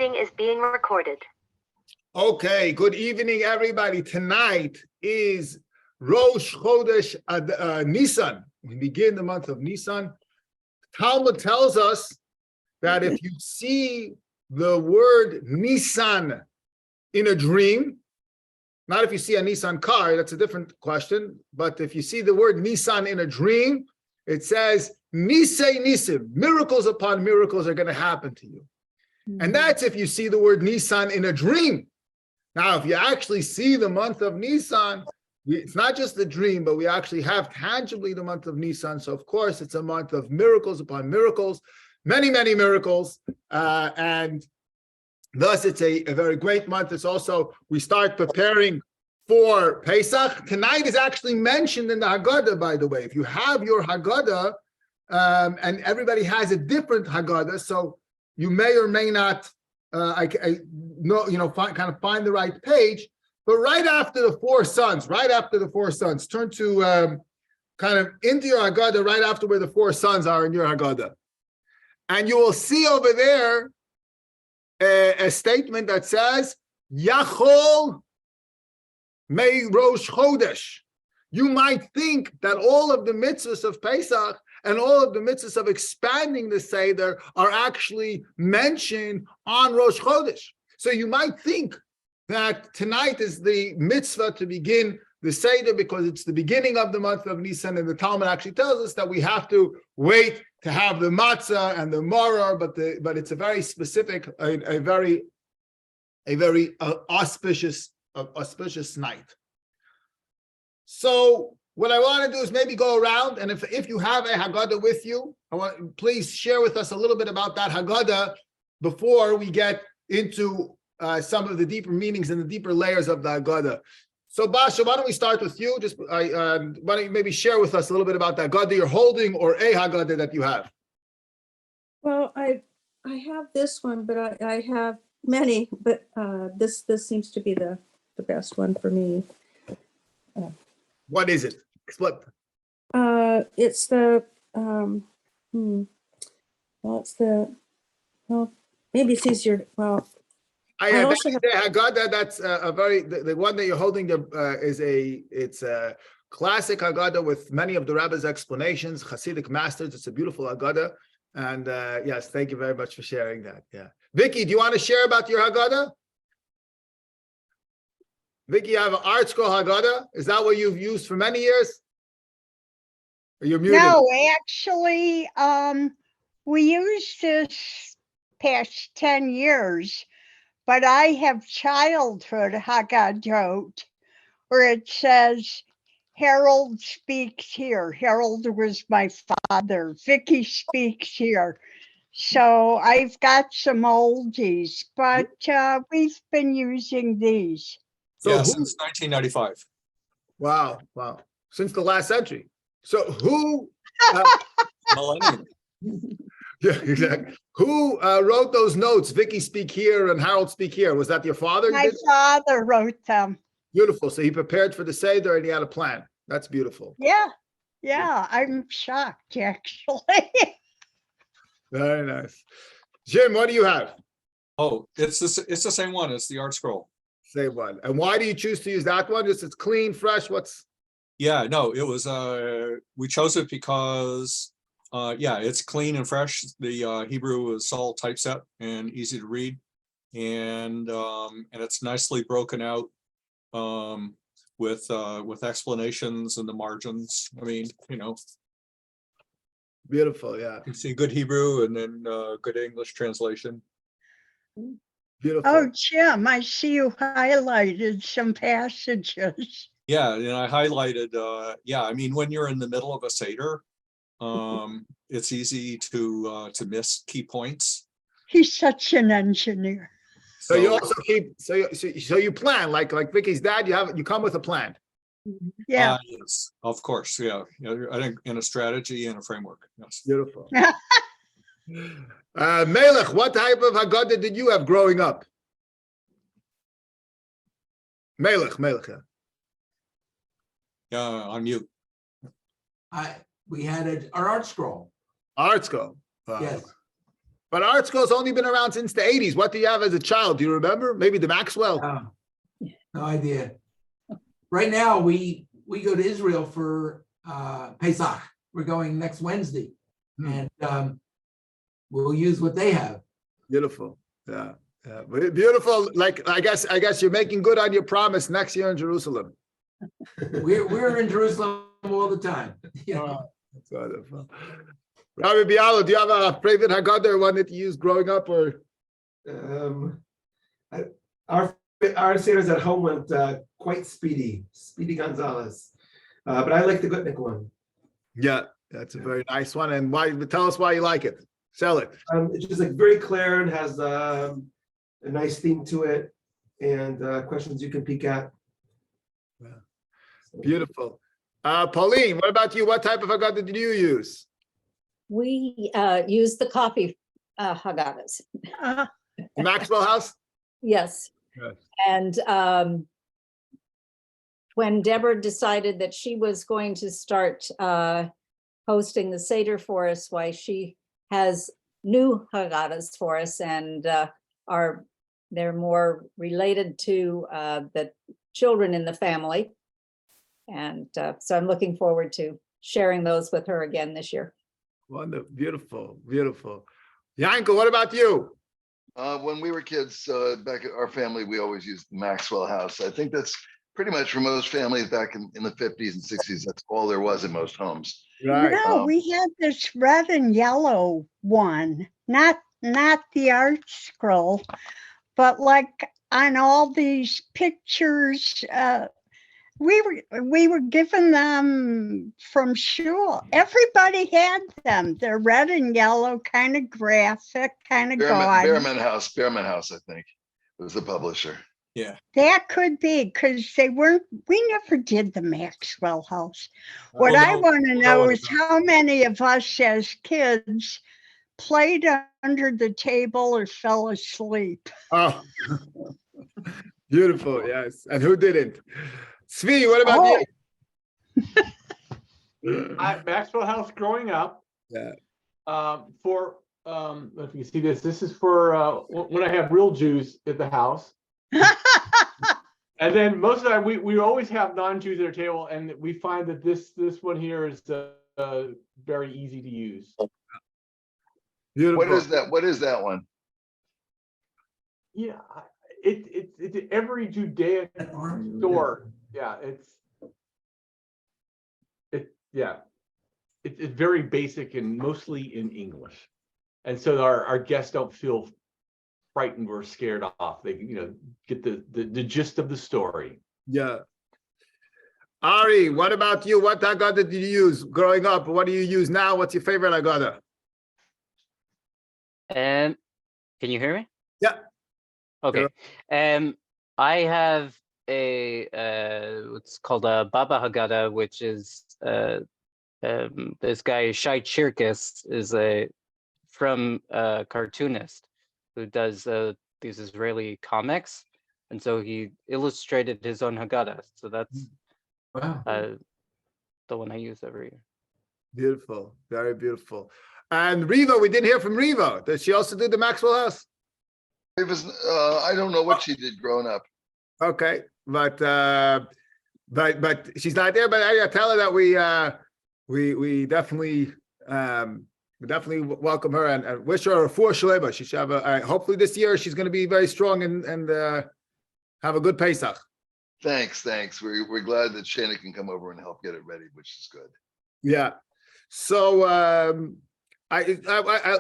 Is being recorded. Okay, good evening, everybody. Tonight is Rosh Chodesh Nisan. We begin the month of Nisan. Talmud tells us that if you see the word Nisan in a dream, not if you see a Nissan car, that's a different question, but if you see the word Nisan in a dream, it says, Nisei Nisim, miracles upon miracles are going to happen to you. And that's if you see the word Nisan in a dream. Now, if you actually see the month of Nisan, it's not just a dream, but we actually have tangibly the month of Nisan. So, of course, it's a month of miracles upon miracles, many, many miracles. And thus, it's a very great month. It's also, we start preparing for Pesach. Tonight is actually mentioned in the Hagadah, by the way. If you have your Hagadah, and everybody has a different Hagadah, so you may or may not, find the right page. But right after the four sons, turn to kind of into your Hagadah, right after where the four sons are in your Hagadah, and you will see over there a statement that says, Yachol Mei Rosh Chodesh. You might think that all of the mitzvahs of Pesach and all of the mitzvahs of expanding the Seder are actually mentioned on Rosh Chodesh. So you might think that tonight is the mitzvah to begin the Seder because it's the beginning of the month of Nisan, and the Talmud actually tells us that we have to wait to have the matzah and the maror, but it's a very specific, a very auspicious night. So what I want to do is maybe go around, and if you have a Hagadah with you, please share with us a little bit about that Hagadah before we get into some of the deeper meanings and the deeper layers of the Hagadah. So Basha, why don't we start with you? Why don't you maybe share with us a little bit about the Hagadah you're holding or a Hagadah that you have? Well, I have this one, but I have many, but this seems to be the best one for me. What is it? Explain. It's the maybe it's easier. Well, I also have the Hagadah. That's the one that you're holding. It's a classic Hagadah with many of the Rabbis' explanations, Hasidic masters. It's a beautiful Hagadah, and yes, thank you very much for sharing that. Yeah, Vicky, do you want to share about your Hagadah? Vicky, you have an art scroll Hagadah. Is that what you've used for many years? Or you're muted? No, actually, we used this past 10 years, but I have childhood Haggadot where it says, Harold speaks here. Harold was my father. Vicky speaks here. So I've got some oldies, but we've been using these. So since 1995. Wow. Since the last century. So who Millennium. yeah, exactly. Who wrote those notes? Vicky speak here and Harold speak here. Was that your father? My father wrote them. Beautiful. So he prepared for the Seder and he had a plan. That's beautiful. Yeah, I'm shocked actually. Very nice. Jim, what do you have? Oh, it's the same one. It's the art scroll. Same one. And why do you choose to use that one? Just it's clean, fresh. Yeah, no, it was we chose it because it's clean and fresh. The Hebrew is all typeset and easy to read, and it's nicely broken out with explanations and the margins. I mean, Beautiful, yeah. you see good Hebrew and then good English translation. Beautiful. Oh, Jim, I see you highlighted some passages. Yeah, and I highlighted, I mean, when you're in the middle of a Seder, it's easy to miss key points. He's such an engineer. So you also keep, so you plan, like Vicky's dad, you come with a plan. Yeah. Yes, of course, yeah. I think in a strategy and a framework, yes. Beautiful. Melech, what type of Haggadah did you have growing up? Melech. Yeah, on mute. We had our art scroll. Art scroll. Yes. But art school's only been around since the 80s. What do you have as a child? Do you remember? Maybe the Maxwell? No idea. Right now, we go to Israel for Pesach. We're going next Wednesday, and we'll use what they have. Beautiful. Yeah. Yeah. Beautiful. Like, I guess you're making good on your promise next year in Jerusalem. We're in Jerusalem all the time. That's wonderful. Rabbi Bialo, do you have a favorite Haggadah or one that you used growing up, or? Our Seders at home went quite Speedy Gonzalez. But I like the Gutnick one. Yeah, that's a very nice one. And why? Tell us why you like it. Sell it. It's just like very clear and has a nice theme to it, and questions you can peek at. Yeah. Beautiful. Pauline, what about you? What type of Haggadah did you use? We use the coffee Haggadahs. The Maxwell House? Yes. Yes. And when Deborah decided that she was going to start hosting the Seder for us, why she has new Haggadahs for us, and they're more related to the children in the family. And so I'm looking forward to sharing those with her again this year. Wonderful, beautiful, beautiful. Yanko, what about you? When we were kids, back at our family, we always used the Maxwell House. I think that's pretty much for most families back in the 50s and 60s. That's all there was in most homes. Right. No, we had this red and yellow one, not the art scroll, but like on all these pictures, we were given them from shul. Everybody had them. They're red and yellow, kind of graphic, kind of gaudy. Behrman House, I think, was the publisher. Yeah. That could be because we never did the Maxwell House. What Well, I no, want to no know one is how many of us as kids played under the table or fell asleep. Oh, beautiful. Yes. And who didn't? Svi, what about you? Maxwell House growing up. Yeah. If you see this is for when I have real Jews at the house. And then most of the time we always have non-Jews at our table, and we find that this one here is very easy to use. Beautiful. What is that one? Yeah, it's every Judaic store. Yeah, it's very basic and mostly in English, and so our guests don't feel frightened or scared off. They get the gist of the story. Yeah. Ari, what about you? What Haggadah did you use growing up? What do you use now? What's your favorite Haggadah? Can you hear me? Yeah. Okay. I have what's called a Baba Haggadah, which is this guy Shai Chirkis is from a cartoonist who does these Israeli comics, and so he illustrated his own Haggadah. So that's the one I use every year. Beautiful, very beautiful. And Riva, we didn't hear from Riva. Does she also do the Maxwell House? It was I don't know what she did growing up. Okay, but she's not there. But I tell her that we definitely welcome her and wish her a full shlema. She should have hopefully this year she's going to be very strong and have a good Pesach. Thanks. We're glad that Shana can come over and help get it ready, which is good. Yeah. So I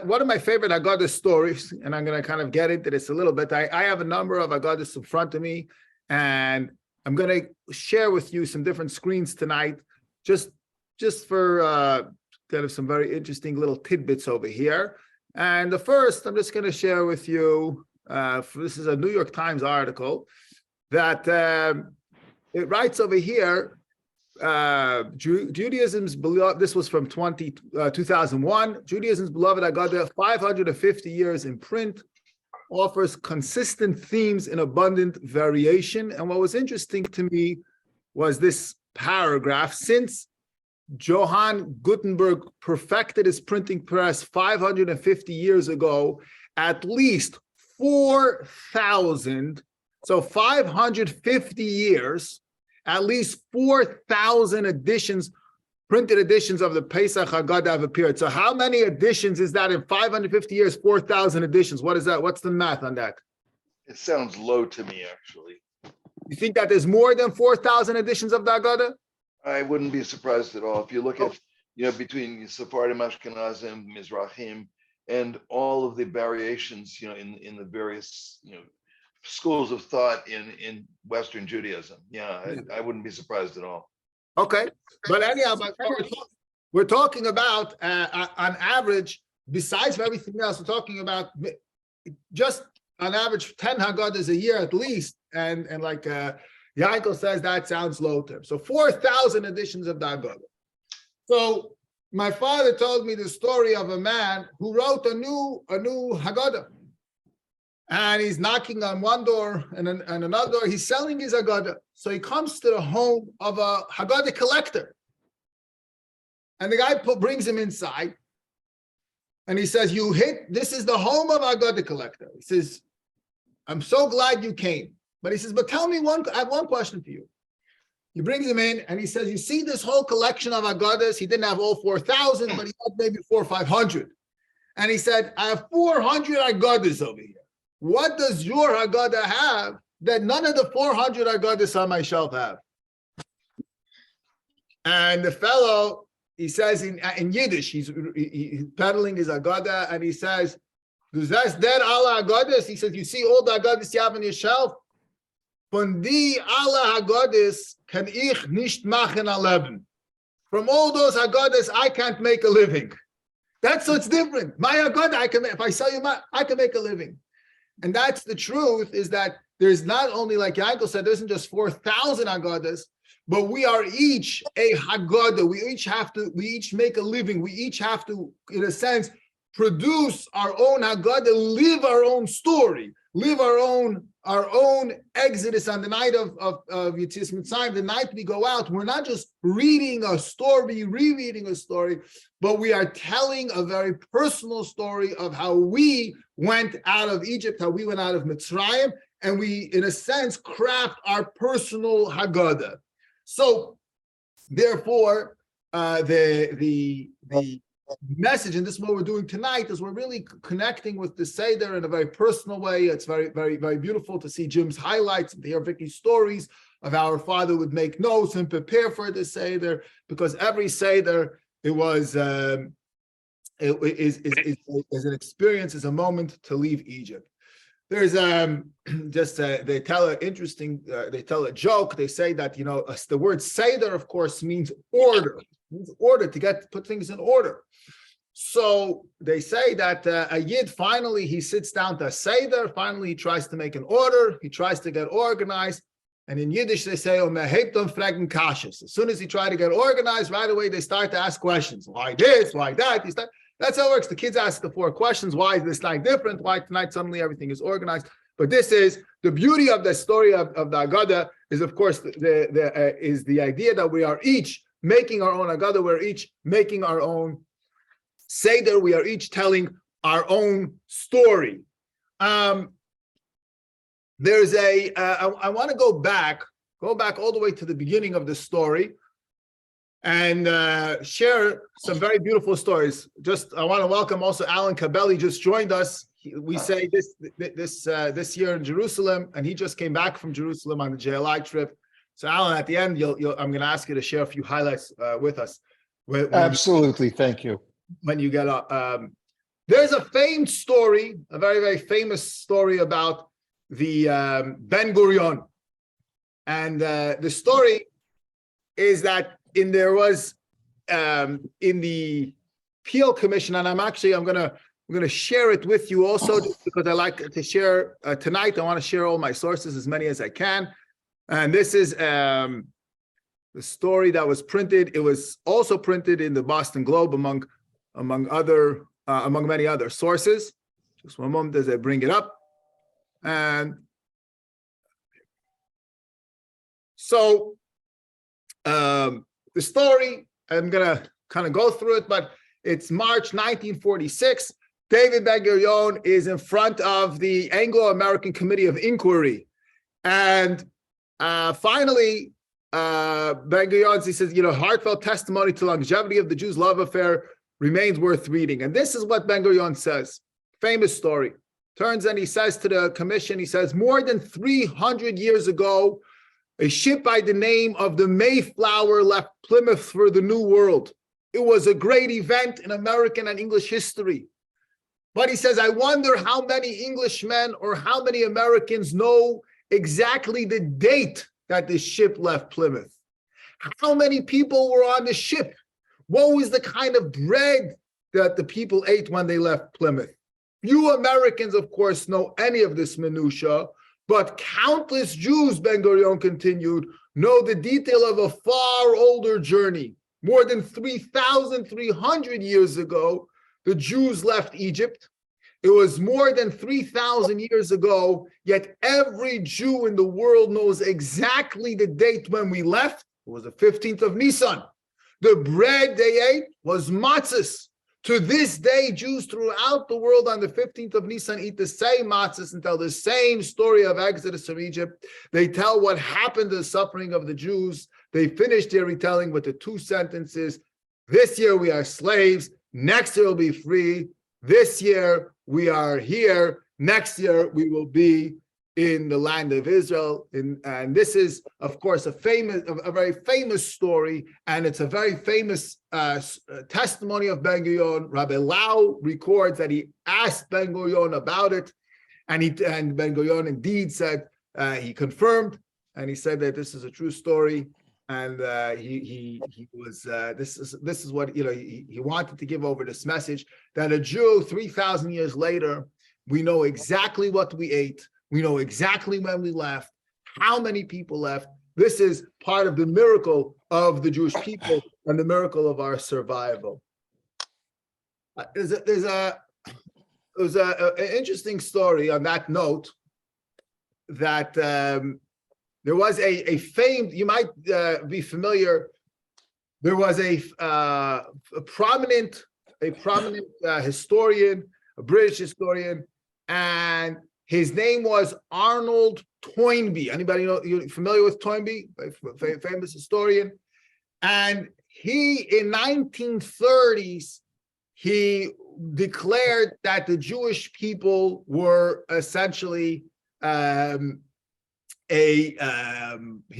one of my favorite Haggadah stories, and I'm going to kind of get into this a little bit. I have a number of Haggadahs in front of me, and I'm going to share with you some different screens tonight, just for kind of some very interesting little tidbits over here. And the first, I'm just going to share with you, this is a New York Times article that it writes over here, Judaism's beloved, this was from 2001, Judaism's beloved Haggadah, 550 years in print, offers consistent themes in abundant variation. And what was interesting to me was this paragraph: since Johann Gutenberg perfected his printing press 550 years ago, at least 4,000, so 550 years, at least 4,000 editions, printed editions of the Pesach Hagadah have appeared. So how many editions is that in 550 years? 4,000 editions. What is that? What's the math on that? It sounds low to me, actually. You think that there's more than 4,000 editions of the Hagadah? I wouldn't be surprised at all. If you look at, between Sephardim, Ashkenazim, Mizrahim, and all of the variations, in the various, schools of thought in Western Judaism. Yeah, I wouldn't be surprised at all. Okay, but anyhow, we're talking about on average, besides everything else, we're talking about just on average 10 Haggadahs a year at least, and like Yaakov says, that sounds low to him. So 4,000 editions of the Haggadah. So my father told me the story of a man who wrote a new Haggadah, and he's knocking on one door and another door. He's selling his Haggadah. So he comes to the home of a Haggadah collector. And the guy brings him inside. And he says, this is the home of Haggadah collector. He says, I'm so glad you came. But he says, but tell me I have one question for you. He brings him in and he says, you see this whole collection of Haggadahs? He didn't have all 4,000, but he had maybe 400 or 500. And he said, I have 400 Haggadahs over here. What does your Haggadah have that none of the 400 Haggadahs on my shelf have? And the fellow, he says in Yiddish, he's peddling his Haggadah, and he says, "That's dead Allah Haggadahs." He says, "You see all the Haggadahs you have on your shelf? Von die alle Haggadahs kann ich nicht machen a leben." From all those Haggadahs, I can't make a living. That's what's different. My Haggadah, if I sell you I can make a living. And that's the truth, is that there's not only, like Yaakov said, there isn't just 4,000 Haggadahs, but we are each a Haggadah. We each make a living. We each have to, in a sense, produce our own Haggadah, live our own story, live our own exodus on the night of Yetzias Mitzrayim, the night we go out. We're not just reading a story, rereading a story, but we are telling a very personal story of how we went out of Egypt, how we went out of Mitzrayim, and we, in a sense, craft our personal Haggadah. So, therefore, the message, and this is what we're doing tonight, is we're really connecting with the Seder in a very personal way. It's very, very, very beautiful to see Jim's highlights and to hear Vicky's stories of how our father would make notes and prepare for the Seder, because every Seder, it was is an experience, is a moment to leave Egypt. There's they tell a joke. They say that the word Seder, of course, means order. It means order, to put things in order. So they say that a Yid, finally he sits down to a Seder. Finally he tries to make an order. He tries to get organized. And in Yiddish they say, as soon as he tries to get organized, right away they start to ask questions. Why this? Why that? That's how it works. The kids ask the 4 questions. Why is this night different? Why tonight suddenly everything is organized? But this is the beauty of the story of the Haggadah, is of course is the idea that we are each making our own Haggadah. We're each making our own Seder. We are each telling our own story. There's I want to go back all the way to the beginning of the story, and share some very beautiful stories. I want to welcome also Alan Cabelli, just joined us. We say this year in Jerusalem, and he just came back from Jerusalem on the JLI trip. So Alan, at the end, I'm going to ask you to share a few highlights with us. Absolutely, thank you. When you get up, there's a famed story, a very, very famous story about the Ben Gurion, and the story is that there was in the Peel Commission, and I'm gonna share it with you also, just because I like to share tonight. I want to share all my sources, as many as I can, and this is the story that was printed. It was also printed in the Boston Globe among many other sources. Just one moment as I bring it up. And so the story, I'm gonna kind of go through it, but it's March 1946. David Ben-Gurion is in front of the Anglo-American Committee of Inquiry. And finally, Ben-Gurion, he says, heartfelt testimony to longevity of the Jews' love affair remains worth reading. And this is what Ben-Gurion says. Famous story. Turns and he says to the commission, he says, more than 300 years ago, a ship by the name of the Mayflower left Plymouth for the New World. It was a great event in American and English history. But he says, I wonder how many Englishmen or how many Americans know exactly the date that the ship left Plymouth. How many people were on the ship? What was the kind of bread that the people ate when they left Plymouth? Few Americans, of course, know any of this minutia, but countless Jews, Ben-Gurion continued, know the detail of a far older journey. More than 3,300 years ago, the Jews left Egypt. It was more than 3,000 years ago, yet every Jew in the world knows exactly the date when we left. It was the 15th of Nisan. The bread they ate was matzahs. To this day, Jews throughout the world on the 15th of Nisan eat the same matzahs and tell the same story of Exodus from Egypt. They tell what happened to the suffering of the Jews. They finish their retelling with the two sentences. This year we are slaves. Next year we'll be free. This year we are here. Next year we will be in the land of Israel. And this is, of course, a very famous story, and it's a very famous testimony of Ben-Gurion. Rabbi Lau records that he asked Ben-Gurion about it, and Ben-Gurion indeed said he confirmed, and he said that this is a true story, and he was this is what he wanted to give over this message that a Jew 3,000 years later, we know exactly what we ate. We know exactly when we left, how many people left. This is part of the miracle of the Jewish people and the miracle of our survival. There's an interesting story on that note that there was a famed, you might be familiar, there was a prominent historian, a British historian, and his name was Arnold Toynbee. Anybody know, you familiar with Toynbee? Famous historian. And he, in 1930s, he declared that the Jewish people were essentially he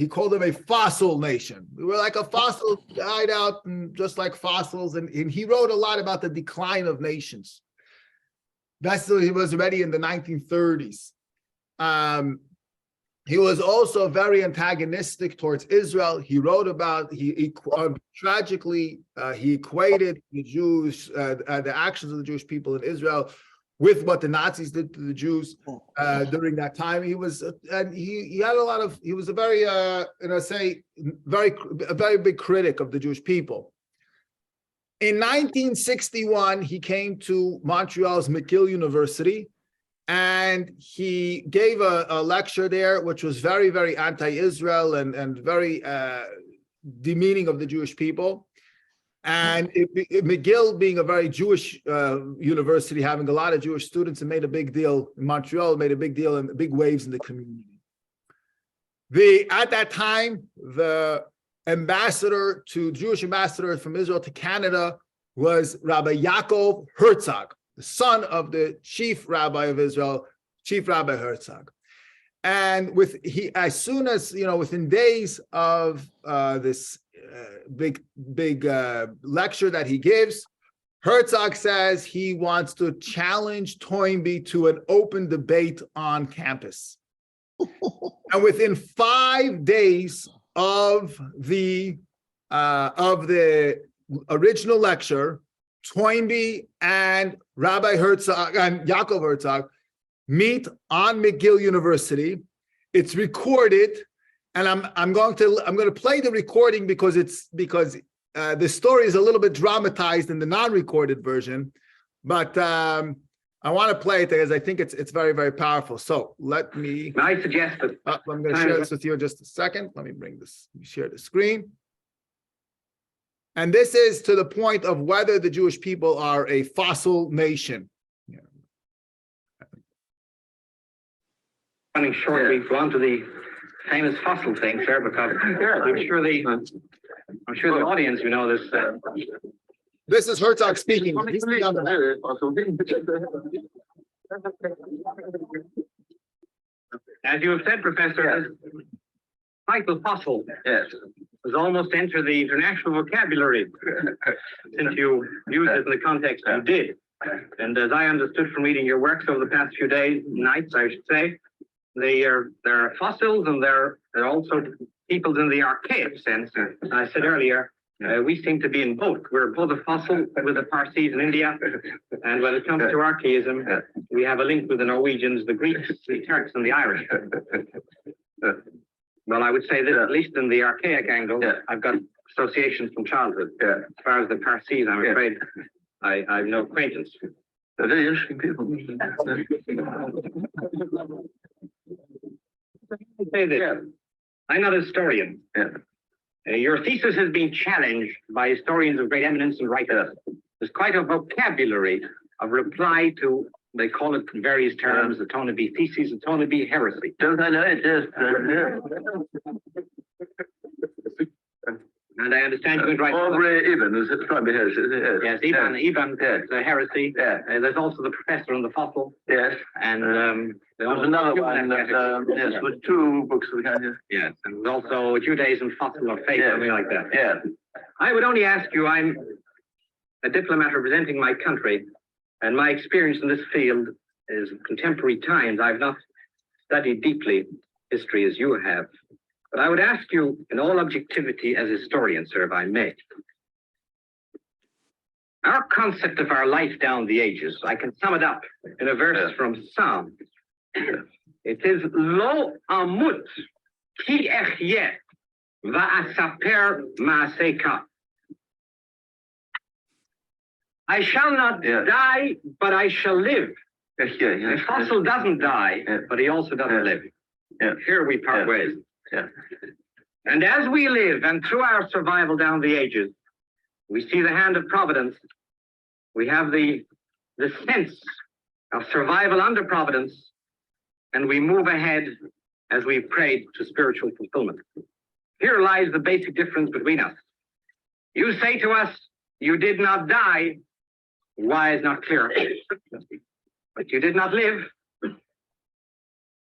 called them a fossil nation. We were like a fossil, died out, and just like fossils. And he wrote a lot about the decline of nations. That's he was already in the 1930s. He was also very antagonistic towards Israel. He wrote about, tragically, he equated the Jews, the actions of the Jewish people in Israel with what the Nazis did to the Jews during that time. He was, and he had a lot of, he was a very, a very big critic of the Jewish people. In 1961, he came to Montreal's McGill University, and he gave a lecture there, which was very, very anti-Israel and very demeaning of the Jewish people. And McGill, being a very Jewish university, having a lot of Jewish students, and made a big deal in Montreal, made a big deal and big waves in the community. At that time, the Jewish ambassador from Israel to Canada was Rabbi Yaakov Herzog, the son of the chief rabbi of Israel, Chief Rabbi Herzog. And as soon as, within days of this big lecture that he gives, Herzog says he wants to challenge Toynbee to an open debate on campus. And within 5 days of the original lecture, Toynbee and Rabbi Herzog and Yaakov Herzog meet on McGill University. It's recorded, and I'm going to play the recording because the story is a little bit dramatized in the non-recorded version, but I want to play it because I think it's very, very powerful. So let me. I suggest that I'm going to share this with you in just a second. Let me share the screen. And this is to the point of whether the Jewish people are a fossil nation. Running short, we go on to the famous fossil thing, sir, because I'm sure the audience, this. This is Herzog speaking. As you have said, Professor, this title fossil has almost entered the international vocabulary since you used it in the context you did. And as I understood from reading your works over the past few days, nights, I should say, there are fossils and there are also peoples in the archaic sense. I said earlier, we seem to be in both. We're both a fossil with the Parsis in India, and when it comes to archaism, we have a link with the Norwegians, the Greeks, the Turks, and the Irish. Well, I would say that at least in the archaic angle, I've got associations from childhood. As far as the Parsis, I'm afraid I have no acquaintance. They're very interesting people. Say this. I'm not a historian. Your thesis has been challenged by historians of great eminence and writers. There's quite a vocabulary of reply to, they call it in various terms, the tone of be theses, the tone of be heresy. Don't I know it? Yes. And I understand you're going to write. Eben is trying to be heresy. Yes, Eben, the heresy. There's also the professor on the fossil. Yes. And there was another one. Yes, with 2 books we had here. Yes, and there's also Judaism, fossil of faith, something like that. Yeah. I would only ask you, I'm a diplomat representing my country, and my experience in this field is contemporary times. I've not studied deeply history as you have. But I would ask you, in all objectivity as a historian, sir, if I may, our concept of our life down the ages, I can sum it up in a verse from Psalm. It is Lo amut ki echyeh va'asaper ma'aseka. I shall not die, but I shall live. A fossil doesn't die, but he also doesn't live. Here we part ways. And as we live and through our survival down the ages, we see the hand of providence. We have the sense of survival under providence, and we move ahead as we prayed to spiritual fulfillment. Here lies the basic difference between us. You say to us, you did not die. Why is not clear. But you did not live.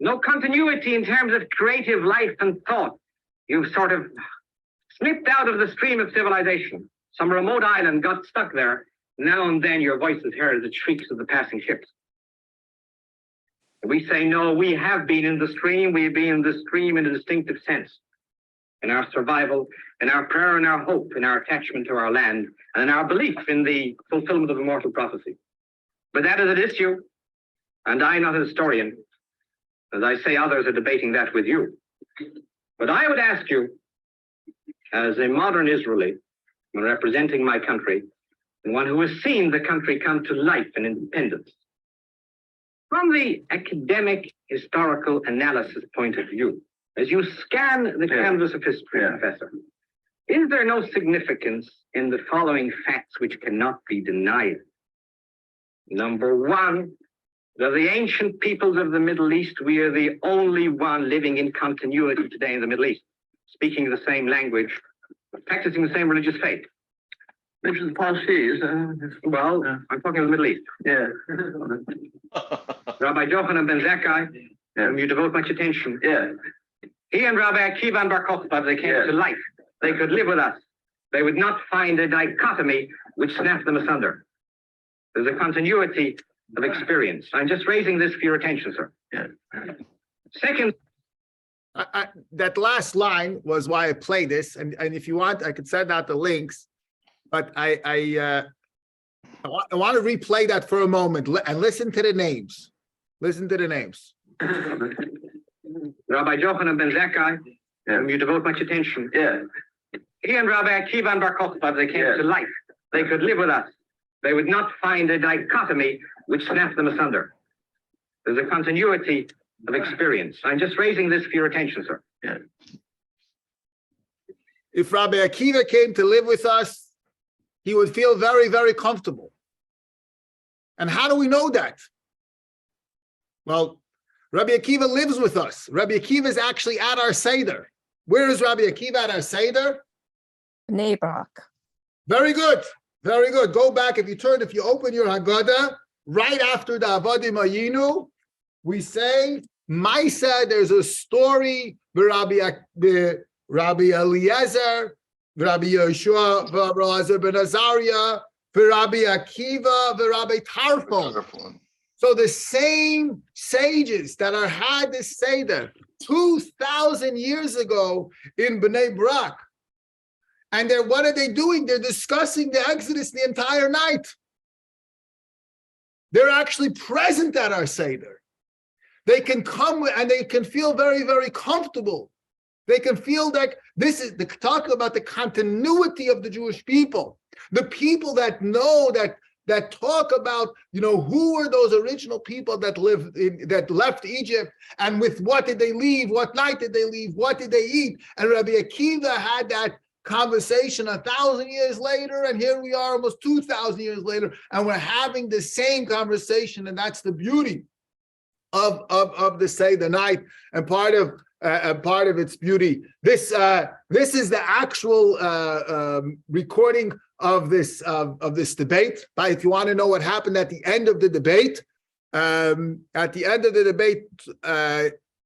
No continuity in terms of creative life and thought. You've sort of slipped out of the stream of civilization. Some remote island got stuck there. Now and then your voice is heard as it shrieks of the passing ships. We say, no, we have been in the stream. We've been in the stream in a distinctive sense. In our survival, in our prayer and our hope, in our attachment to our land, and in our belief in the fulfillment of immortal prophecy. But that is an issue, and I'm not a historian. As I say, others are debating that with you. But I would ask you, as a modern Israeli, representing my country, and one who has seen the country come to life and independence, from the academic historical analysis point of view, as you scan the canvas of history, Professor, is there no significance in the following facts which cannot be denied? Number one, of the ancient peoples of the Middle East, we are the only one living in continuity today in the Middle East, speaking the same language, practicing the same religious faith. Which is Parsis. Well, I'm talking of the Middle East. Yeah. Rabbi Yochanan ben Zakkai, whom you devote much attention. Yeah. He and Rabbi Akiva and Bar Kokhba, they came to life. They could live with us. They would not find a dichotomy which snapped them asunder. There's a continuity of experience. I'm just raising this for your attention, sir. Yeah. Second. That last line was why I played this. And if you want, I could send out the links. But I want to replay that for a moment and listen to the names. Listen to the names. Rabbi Yochanan ben Zakkai, whom you devote much attention. Yeah. He and Rabbi Akiva and Bar Kokhba, they came to life. They could live with us. They would not find a dichotomy which snapped them asunder. There's a continuity of experience. I'm just raising this for your attention, sir. Yeah. If Rabbi Akiva came to live with us, he would feel very, very comfortable. And how do we know that? Well, Rabbi Akiva lives with us. Rabbi Akiva is actually at our Seder. Where is Rabbi Akiva at our Seder? Bnei Brak. Very good. Very good. Go back. If you open your Hagadah, right after the Avodim Hayinu, we say, Maisa, there's a story, Rabbi Eliezer, Rabbi Yeshua, Rabbi Eliezer ben Azariah, Rabbi Akiva, Rabbi Tarfon. So the same sages that had this Seder 2,000 years ago in Bnei Brak, and what are they doing? They're discussing the Exodus the entire night. They're actually present at our Seder. They can come and they can feel very, very comfortable. They can feel like this is talk about the continuity of the Jewish people, the people that know that talk about, who were those original people that left Egypt, and with what did they leave? What night did they leave? What did they eat? And Rabbi Akiva had that conversation 1,000 years later, and here we are almost 2,000 years later, and we're having the same conversation, and that's the beauty of the Seder night, and part of its beauty. This is the actual recording of this debate. But if you want to know what happened at the end of the debate,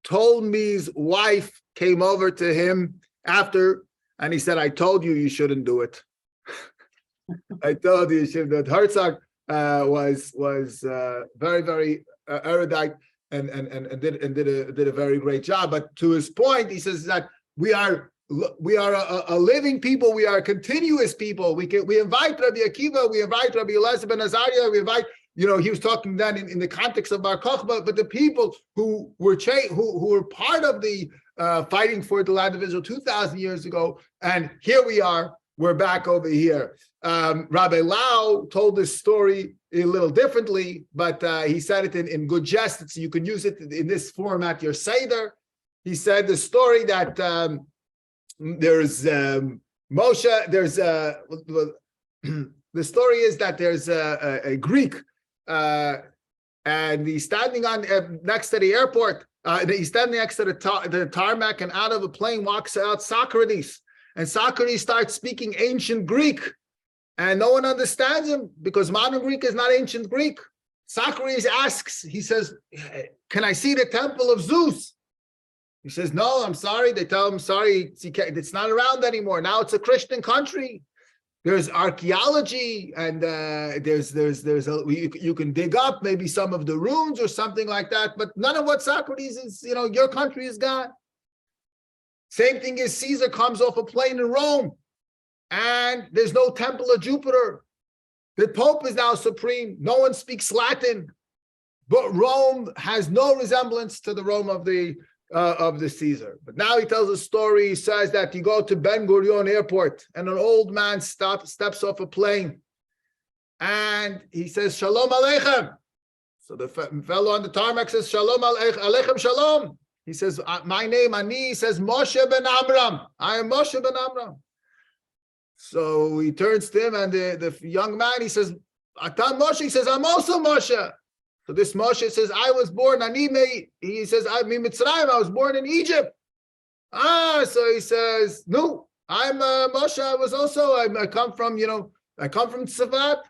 Tolmi's wife came over to him after, and he said, "I told you you shouldn't do it. I told you you shouldn't do it." Herzog was very, very erudite and did a very great job. But to his point, he says that we are a living people. We are a continuous people. We invite Rabbi Akiva. We invite Rabbi Eliezer ben Azariah. We invite. He was talking then in the context of Bar Kochba, but the people who were part of the fighting for the land of Israel 2,000 years ago, and here we are. We're back over here. Rabbi Lau told this story a little differently, but he said it in good jest, so you can use it in this format, your Seder. He said the story that there's Moshe. The story is that there's a Greek. And he's standing next to the airport. He's standing next to the tarmac, and out of a plane walks out Socrates. And Socrates starts speaking ancient Greek. And no one understands him because modern Greek is not ancient Greek. Socrates asks, he says, "Can I see the temple of Zeus?" He says, "No, I'm sorry." They tell him, "Sorry, it's not around anymore. Now it's a Christian country. There's archaeology, and you can dig up maybe some of the ruins or something like that, but none of what Socrates is, your country is gone." Same thing as Caesar comes off a plane in Rome, and there's no temple of Jupiter. The Pope is now supreme. No one speaks Latin, but Rome has no resemblance to the Rome of the Caesar. But now he tells a story. He says that you go to Ben Gurion Airport, and an old man steps off a plane, and he says, "Shalom Aleichem." So the fellow on the tarmac says, "Shalom Aleichem Shalom." He says, "My name, Ani," he says, "Moshe ben Amram. I am Moshe ben Amram." So he turns to him, and the young man, he says, "Atan Moshe." He says, "I'm also Moshe." So this Moshe says, "I was born, he says, I'm Mitzrayim, I was born in Egypt." So he says, "No, I'm Moshe, I come from Tzafat."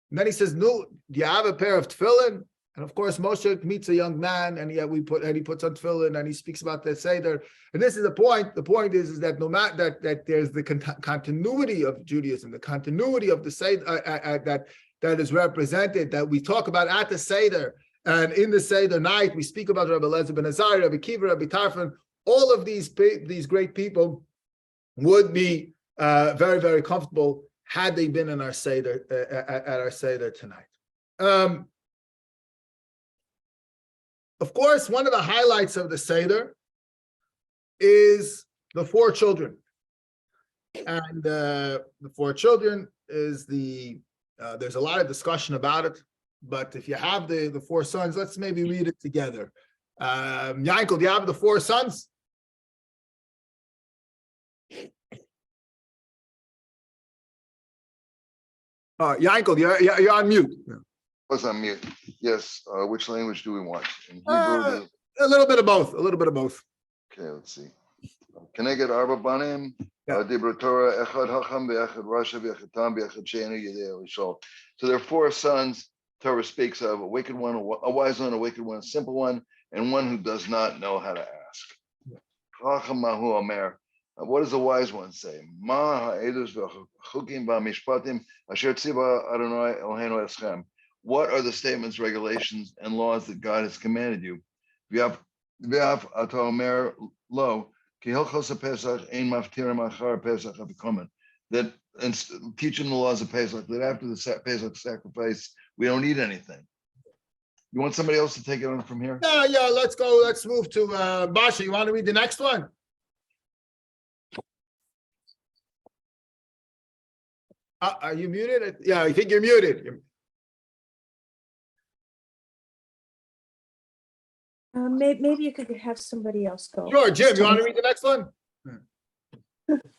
And then he says, "No, do you have a pair of tefillin?" And of course, Moshe meets a young man, and he puts on tefillin, and he speaks about the Seder. And this is the point. The point is that no matter that there's the continuity of Judaism, the continuity of the Seder that is represented, that we talk about at the Seder, and in the Seder night, we speak about Rabbi Eliezer ben Azariah, Rabbi Akiva, Rabbi Tarfon. All of these great people would be very, very comfortable had they been in our Seder at our Seder tonight. Of course, one of the highlights of the Seder is the four children, and the four children is there's a lot of discussion about it, but if you have the four sons, let's maybe read it together. Yankel, do you have the four sons? Yankel, you're on mute. Was on mute. Yes, which language do we want? In Hebrew, A little bit of both, a little bit of both. okay, let's see. Keneged arba banim, Yeah. dibra Torah, echad hacham, ve'echad rasha, ve'echad tam, ve'echad she'enu yedei lishol. So there are four sons Torah speaks of: a wicked one, a wise one, a wicked one, a simple one, and one who does not know how to ask. Chacham mahu omer. What does the wise one say? Ma ha'edus v'chukim v'mishpatim asher tziva Adonai Eloheinu eschem. What are the statements, regulations, and laws that God has commanded you? V'av ata omer lo. That and teach them the laws of Pesach, that after the Pesach sacrifice, we don't eat anything. You want somebody else to take it on from here? Yeah, let's go. Let's move to Basha. You want to read the next one? Are you muted? Yeah, I think you're muted. Maybe you could have somebody else go. Sure, Jim, you want to read the next one?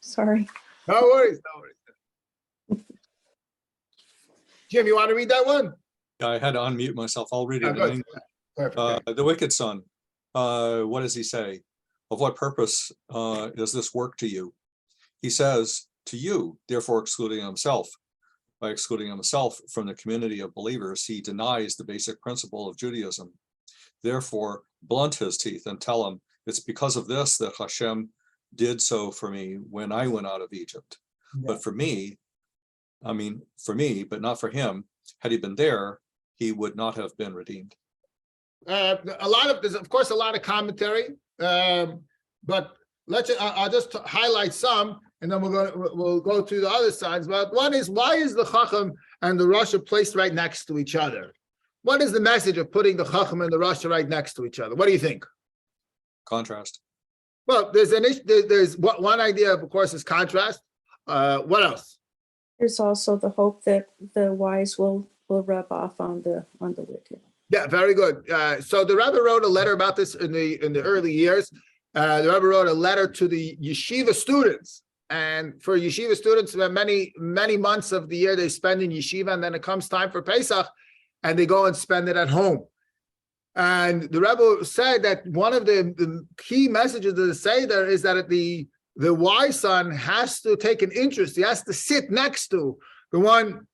Sorry. No worries, no worries. Jim, you want to read that one? Yeah, I had to unmute myself. I'll read it in good. English. Perfect. The wicked son, what does he say? Of what purpose is this work to you? He says, to you, therefore excluding himself. By excluding himself from the community of believers, he denies the basic principle of Judaism. Therefore, blunt his teeth and tell him, it's because of this that Hashem did so for me when I went out of Egypt. Yeah. But for me, but not for him. Had he been there, he would not have been redeemed. There's of course a lot of commentary, but I'll just highlight some, and then we'll go to the other sides. But one is, why is the Chacham and the Rasha placed right next to each other? What is the message of putting the Chacham and the Rasha right next to each other? What do you think? Contrast. Well, there's one idea, of course, is contrast. What else? There's also the hope that the wise will rub off on the wicked. Yeah, very good. So the Rebbe wrote a letter about this in the early years. The Rebbe wrote a letter to the yeshiva students, and for yeshiva students, many months of the year they spend in yeshiva, and then it comes time for Pesach, and they go and spend it at home. And the Rebbe said that one of the key messages of the Seder is that the wise son has to take an interest. He has to sit next to the one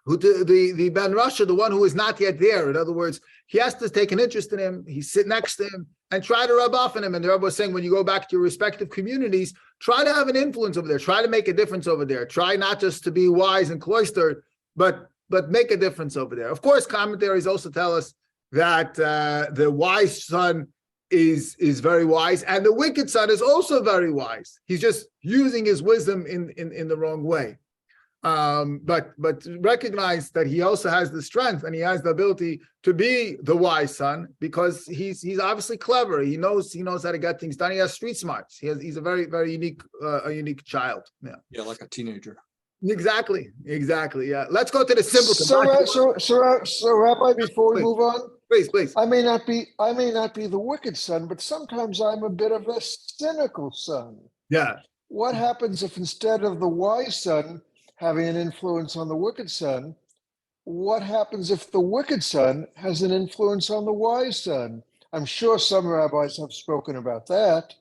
who the Ben Rasha, the one who is not yet there. In other words, he has to take an interest in him. He sit next to him and try to rub off on him. And the Rebbe was saying, when you go back to your respective communities, try to have an influence over there. Try to make a difference over there. Try not just to be wise and cloistered, but make a difference over there. Of course, commentaries also tell us that the wise son is very wise, and the wicked son is also very wise. He's just using his wisdom in the wrong way. But recognize that he also has the strength and he has the ability to be the wise son, because he's obviously clever. He knows how to get things done. He has street smarts. He's a very, very unique child. Yeah, like a teenager. Exactly. Yeah. Let's go to the simple. So, Rabbi, before we move on, please. I may not be the wicked son, but sometimes I'm a bit of a cynical son. Yeah. What happens if instead of the wise son having an influence on the wicked son, what happens if the wicked son has an influence on the wise son? I'm sure some rabbis have spoken about that.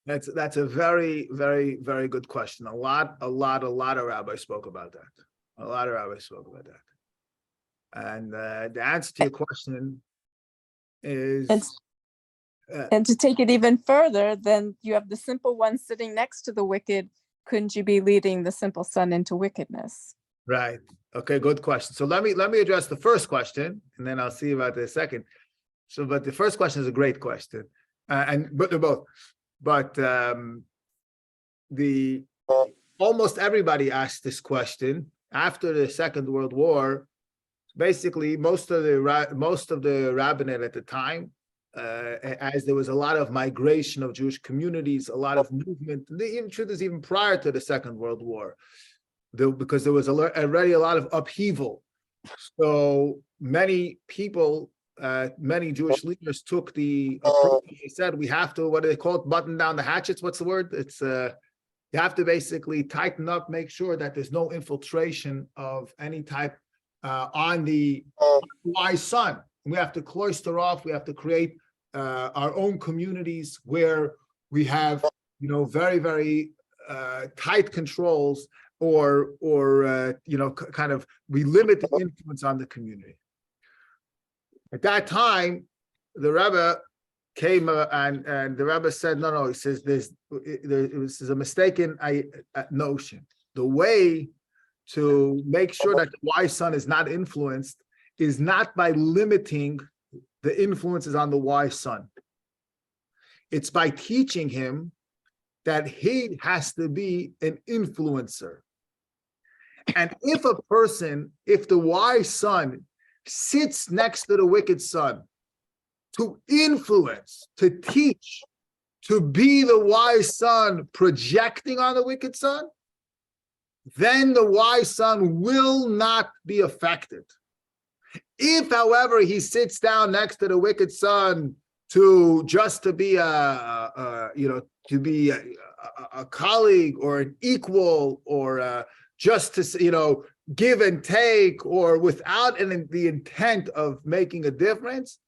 That's a very, very, very good question. A lot of rabbis spoke about that. And the answer to your question is... And to take it even further, then you have the simple one sitting next to the wicked. Couldn't you be leading the simple son into wickedness? Right. Okay, good question. So let me address the first question, and then I'll see about the second. But the first question is a great question, but they're both. But almost everybody asked this question after the Second World War. Basically, most of the rabbinate at the time, as there was a lot of migration of Jewish communities, a lot of movement. The truth is, even prior to the Second World War, because there was already a lot of upheaval. So many people, many Jewish leaders took the approach. They said we have to, what do they call it, button down the hatchets. What's the word? It's You have to basically tighten up, make sure that there's no infiltration of any type on the wise son. We have to cloister off. We have to create our own communities where we have, very, very tight controls, or kind of we limit the influence on the community. At that time, the Rebbe came and the Rebbe said, no, he says this is a mistaken notion. The way to make sure that the wise son is not influenced is not by limiting the influences on the wise son. It's by teaching him that he has to be an influencer. And if the wise son sits next to the wicked son to influence, to teach, to be the wise son projecting on the wicked son, then the wise son will not be affected. If, however, he sits down next to the wicked son to be a colleague or an equal, or just to give and take, or without the intent of making a difference,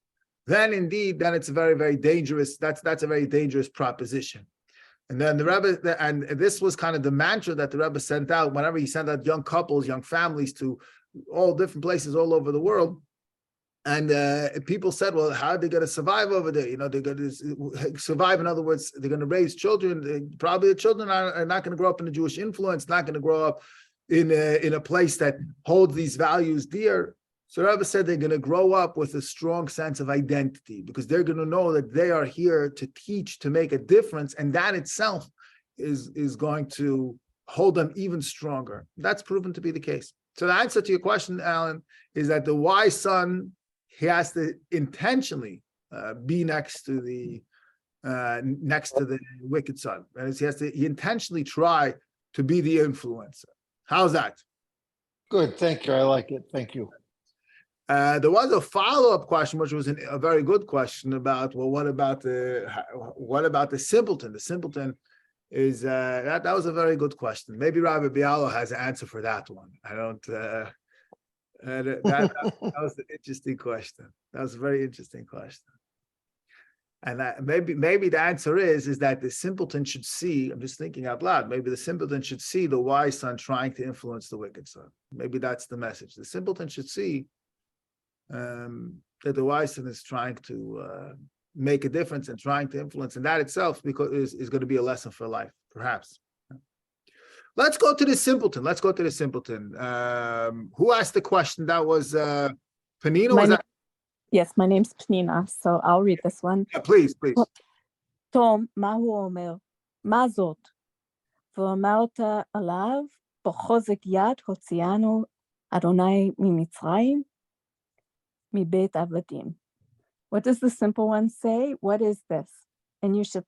then it's a very, very dangerous. That's a very dangerous proposition. And then the Rebbe, and this was kind of the mantra that the Rebbe sent out whenever he sent out young couples, young families to all different places all over the world. And people said, well, how are they going to survive over there? They're going to survive. In other words, they're going to raise children. Probably the children are not going to grow up in a Jewish influence, not going to grow up in a place that holds these values dear. So Rebbe said they're going to grow up with a strong sense of identity, because they're going to know that they are here to teach, to make a difference. And that itself is going to hold them even stronger. That's proven to be the case. So the answer to your question, Alan, is that the wise son, he has to intentionally be next to the wicked son. And he intentionally try to be the influencer. How's that? Good, thank you. I like it. Thank you. There was a follow-up question, which was a very good question about, well, what about the simpleton? The simpleton is that was a very good question. Maybe Rabbi Bialo has an answer for that one. I don't. That was an interesting question. That was a very interesting question. And maybe the answer is that the simpleton should see. I'm just thinking out loud. Maybe the simpleton should see the wise son trying to influence the wicked son. Maybe that's the message. The simpleton should see that the wise son is trying to make a difference and trying to influence, and that itself is going to be a lesson for life, perhaps. Let's go to the simpleton. Who asked the question? That was Penina. Yes, my name's Penina, so I'll read this one. Yeah, please. Tom, mahu omer, mazot, v'omarta alav, b'chozek yad hotzianu, Adonai mimitzrayim, mibet avadim. What does the simple one say? What is this? And you should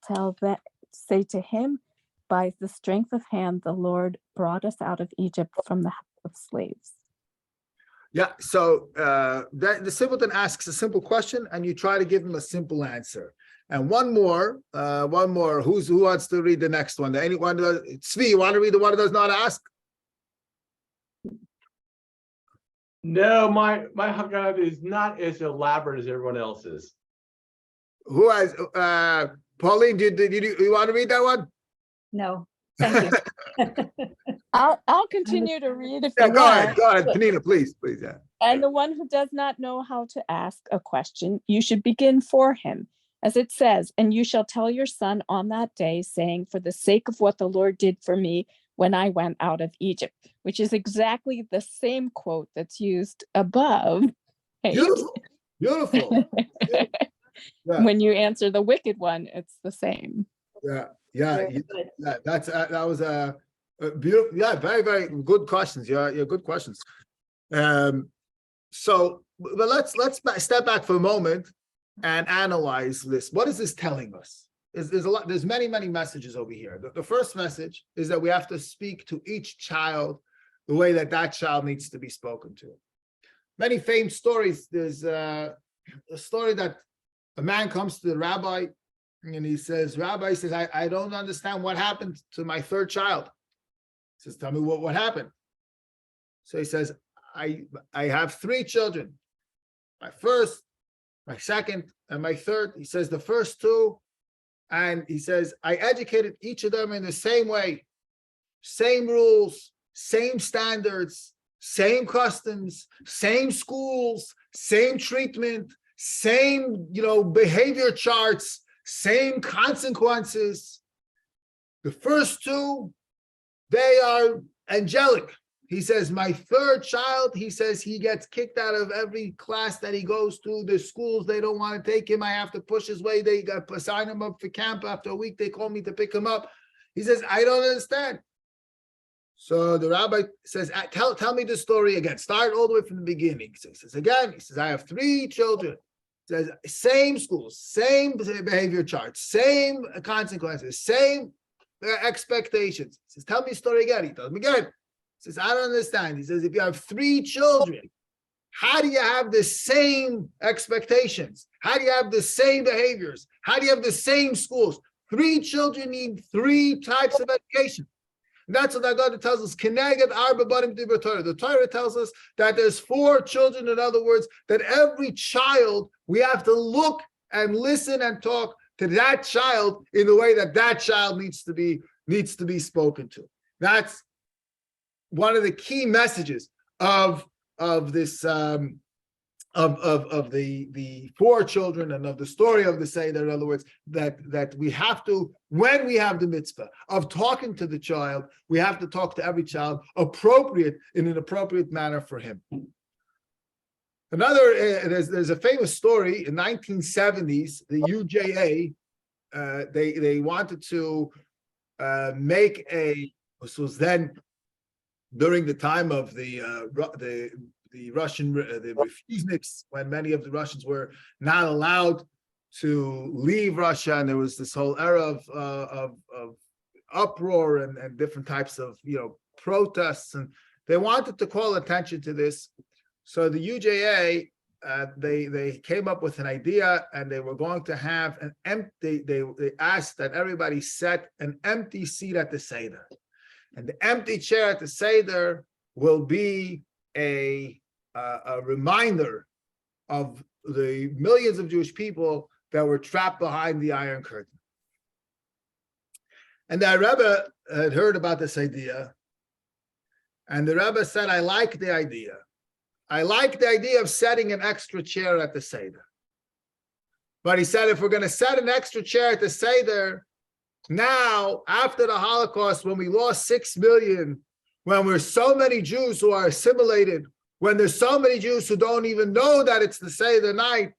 say to him, by the strength of hand, the Lord brought us out of Egypt from the house of slaves. Yeah, so the simpleton asks a simple question, and you try to give him a simple answer. And one more. Who wants to read the next one? Anyone? Tzvi, you want to read the one who does not ask? No, my Hagadah is not as elaborate as everyone else's. Who has? Pauline, do you want to read that one? No, thank you. I'll continue to read if Yeah, you go want. ahead, Penina, please, yeah. And the one who does not know how to ask a question, you should begin for him, as it says, and you shall tell your son on that day, saying, for the sake of what the Lord did for me when I went out of Egypt, which is exactly the same quote that's used above. Right? Beautiful. Yeah. When you answer the wicked one, it's the same. Yeah. That was a beautiful. Yeah, very, very good questions. Yeah, good questions. So, but let's step back for a moment and analyze this. What is this telling us? There's many messages over here. The first message is that we have to speak to each child the way that child needs to be spoken to. Many famous stories. There's a story that a man comes to the rabbi And he says, Rabbi says, I don't understand what happened to my third child. He says, tell me what happened. So he says, I have three children. My first, my second, and my third. He says the first two, and he says, I educated each of them in the same way, same rules, same standards, same customs, same schools, same treatment, same, behavior charts, same consequences. The first two, they are angelic. He says, my third child, he says he gets kicked out of every class that he goes to. The schools, they don't want to take him. I have to push his way. They got to sign him up for camp. After a week, they call me to pick him up. He says, I don't understand. So the rabbi says, tell me the story again. Start all the way from the beginning. So he says, I have three children. He says, same schools, same behavior charts, same consequences, same expectations. He says, tell me the story again. He tells me again. He says, I don't understand. He says, if you have three children, how do you have the same expectations? How do you have the same behaviors? How do you have the same schools? Three children need three types of education. And that's what Hagadah tells us. Keneged arba banim divrei Torah. The Torah tells us that there's four children. In other words, that every child, we have to look and listen and talk to that child in the way that that child needs to be spoken to. That's one of the key messages of this of the four children and of the story of the Seder. In other words, that we have to, when we have the mitzvah of talking to the child, we have to talk to every child in an appropriate manner for him. Another, there's a famous story in 1970s. The UJA they wanted to make this was then during the time of the Russian refuseniks, when many of the Russians were not allowed to leave Russia, and there was this whole era of uproar and different types of protests, and they wanted to call attention to this. So the UJA they came up with an idea, and they were going to have an empty. They asked that everybody set an empty seat at the Seder. And the empty chair at the Seder will be a reminder of the millions of Jewish people that were trapped behind the Iron Curtain. And the Rebbe had heard about this idea, and the Rebbe said, I like the idea. I like the idea of setting an extra chair at the Seder. But he said, if we're going to set an extra chair at the Seder, now, after the Holocaust, when we lost 6 million, when there's so many Jews who are assimilated, when there's so many Jews who don't even know that it's the Seder night,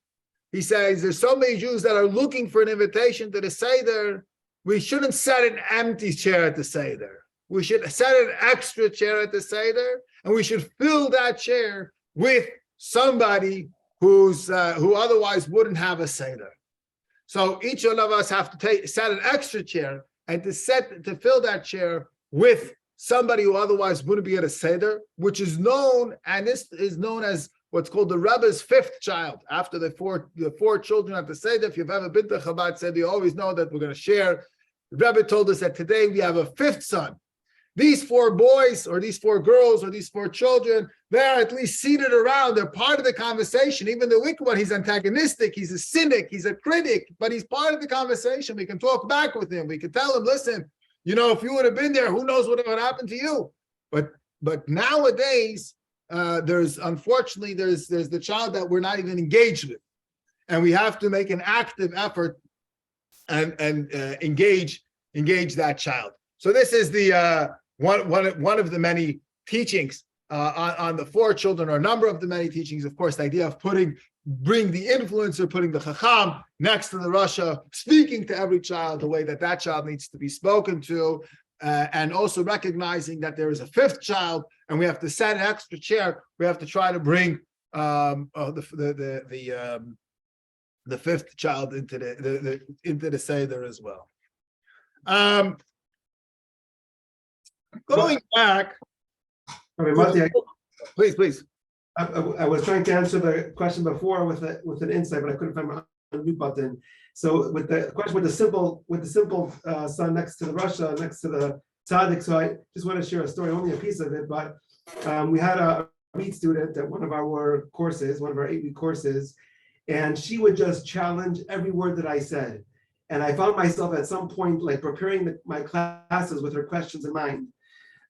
he says there's so many Jews that are looking for an invitation to the Seder, we shouldn't set an empty chair at the Seder. We should set an extra chair at the Seder, and we should fill that chair with somebody who otherwise wouldn't have a Seder. So each one of us have to set an extra chair and to fill that chair with somebody who otherwise wouldn't be at a Seder, which is known, and this is known as what's called the Rebbe's fifth child. After the four children at the Seder, if you've ever been to Chabad Seder, you always know that we're going to share. The Rebbe told us that today we have a fifth son. These four boys or these four girls or these four children, they're at least seated around. They're part of the conversation. Even the wicked one, he's antagonistic, he's a cynic, he's a critic, but he's part of the conversation. We can talk back with him. We can tell him, listen, if you would have been there, who knows what would happen to you? But nowadays, there's the child that we're not even engaged with. And we have to make an active effort and engage that child. So this is the one of the many teachings on the four children, or a number of the many teachings. Of course, the idea of bring the influencer, putting the Chacham next to the Rasha, speaking to every child the way that child needs to be spoken to, and also recognizing that there is a fifth child, and we have to set an extra chair. We have to try to bring the fifth child into the Seder as well. Going back, please. I was trying to answer the question before with an insight, but I couldn't find my unmute button. So with the question with the simple son next to the Russia, next to the tzaddik. So I just want to share a story, only a piece of it, but we had a read student at one of our courses, one of our 8-week courses, and she would just challenge every word that I said. And I found myself at some point like preparing my classes with her questions in mind.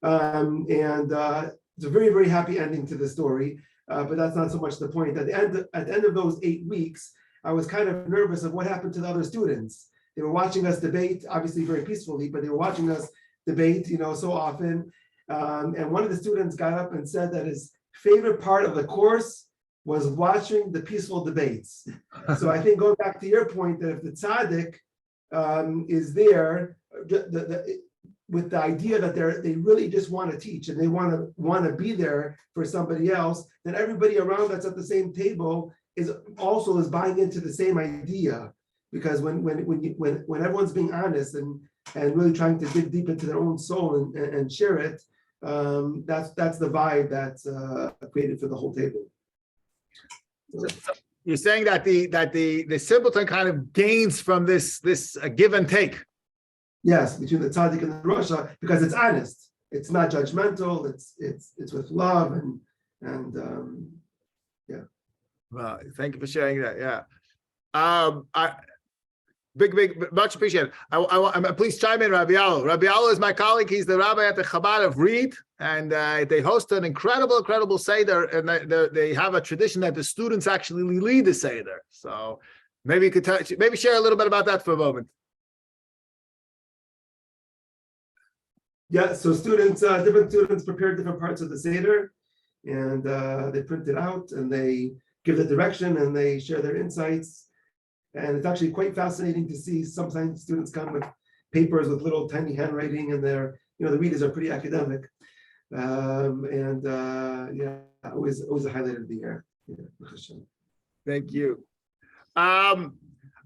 It's a very, very happy ending to the story, but that's not so much the point. At the end of those 8 weeks, I was kind of nervous of what happened to the other students. They were watching us debate, obviously very peacefully, but they were watching us debate, so often. And one of the students got up and said that his favorite part of the course was watching the peaceful debates. So I think going back to your point, that if the tzaddik is there, with the idea that they really just want to teach and they want to be there for somebody else, then everybody around that's at the same table is buying into the same idea. Because when everyone's being honest and really trying to dig deep into their own soul and share it, that's the vibe that's created for the whole table. You're saying that the simpleton kind of gains from this give and take. Yes, between the tzaddik and the rasha, because it's honest. It's not judgmental. It's with love and yeah. Well, thank you for sharing that. Yeah. Big, much appreciated. Please chime in, Rabbi Alo. Rabbi Alo is my colleague. He's the rabbi at the Chabad of Reed, and they host an incredible Seder, and they have a tradition that the students actually lead the Seder. So maybe you could maybe share a little bit about that for a moment. Yeah, so different students prepare different parts of the Seder, and they print it out, and they give the direction, and they share their insights. And it's actually quite fascinating to see. Sometimes students come with papers with little tiny handwriting, and the readers are pretty academic. Always a highlight of the year. Yeah. Thank you. I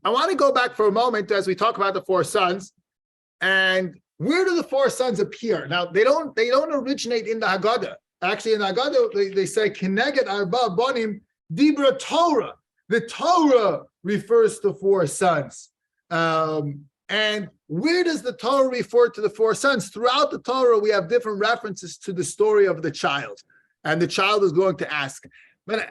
want to go back for a moment as we talk about the 4 sons. And where do the 4 sons appear? Now, they don't originate in the Hagadah. Actually, in the Hagadah, they say, Keneged Arba Bonim Dibra Torah. The Torah refers to 4 sons. And where does the Torah refer to the 4 sons? Throughout the Torah, we have different references to the story of the child. And the child is going to ask. But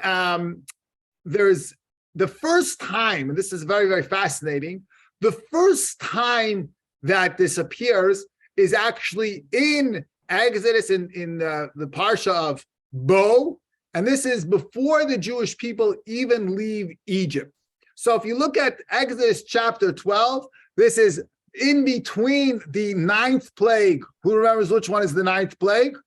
there's the first time, and this is very, very fascinating, the first time that this appears is actually in Exodus, in the Parsha of Bo. And this is before the Jewish people even leave Egypt. So if you look at Exodus chapter 12, this is in between the 9th plague. Who remembers which one is the 9th plague?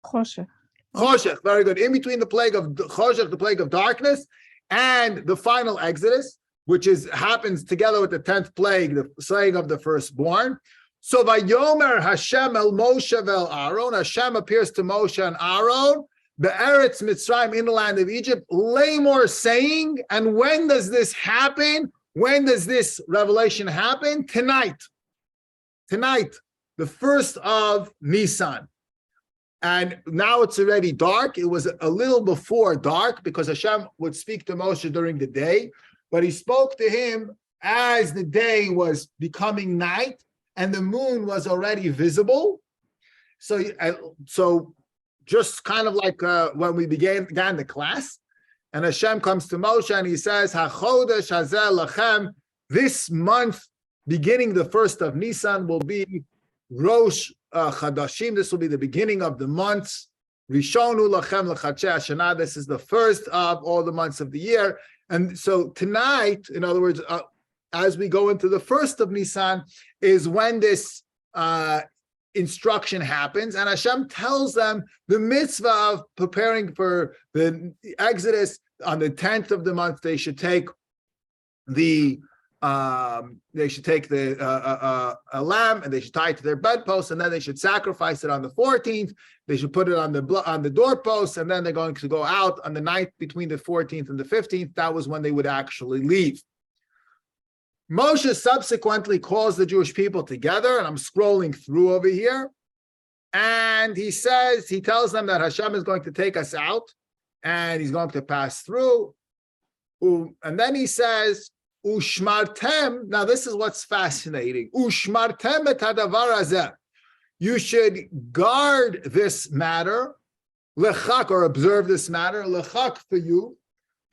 Choshech. Choshech, very good. In between the plague of Choshech, the plague of darkness, and the final Exodus, which happens together with the 10th plague, the slaying of the firstborn. So Vayomer Hashem el Moshe vel Aaron, Hashem appears to Moshe and Aaron, Be'eretz Mitzrayim, in the land of Egypt, Lamor saying, and when does this happen? When does this revelation happen? Tonight, the 1st of Nisan. And now it's already dark. It was a little before dark because Hashem would speak to Moshe during the day, but he spoke to him as the day was becoming night and the moon was already visible. So just kind of like when we began the class, and Hashem comes to Moshe and he says, HaChodesh hazeh lachem, this month, beginning the 1st of Nisan, will be Rosh Chadashim. This will be the beginning of the months. Rishonu lachem l'chadshei hashana. This is the first of all the months of the year. And so tonight, in other words, as we go into the 1st of Nisan, is when this instruction happens, and Hashem tells them the mitzvah of preparing for the Exodus. On the 10th of the month, they should take a lamb, and they should tie it to their bedpost, and then they should sacrifice it on the 14th. They should put it on the doorpost, and then they're going to go out on the night between the 14th and the 15th. That was when they would actually leave. Moshe subsequently calls the Jewish people together, and I'm scrolling through over here, and he tells them that Hashem is going to take us out, and he's going to pass through. And then he says, Ushmartem. Now, this is what's fascinating. Ushmartem et hadavar hazeh. You should guard this matter, lechak, or observe this matter, lechak for you,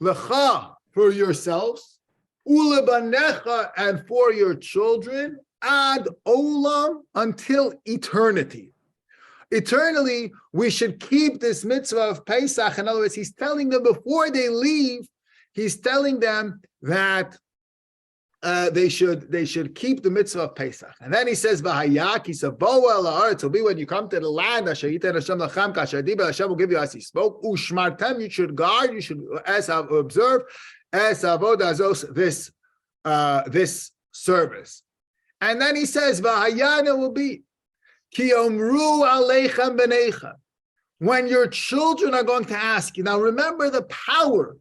lecha for yourselves, ulebanecha, and for your children, ad olam, until eternity. Eternally, we should keep this mitzvah of Pesach. In other words, he's telling them before they leave, he's telling them that they should keep the mitzvah of Pesach. And then he says, "V'hayak," he said, "Bo el haaretz," will be when you come to the land. Asher yiten Hashem lachem, kasher diber Hashem will give you as he spoke. Ushmartem, you should guard, you should observe as avodah zos, this service. And then he says, "V'hayana," will be ki omru aleichem benechem. When your children are going to ask you. Now remember the power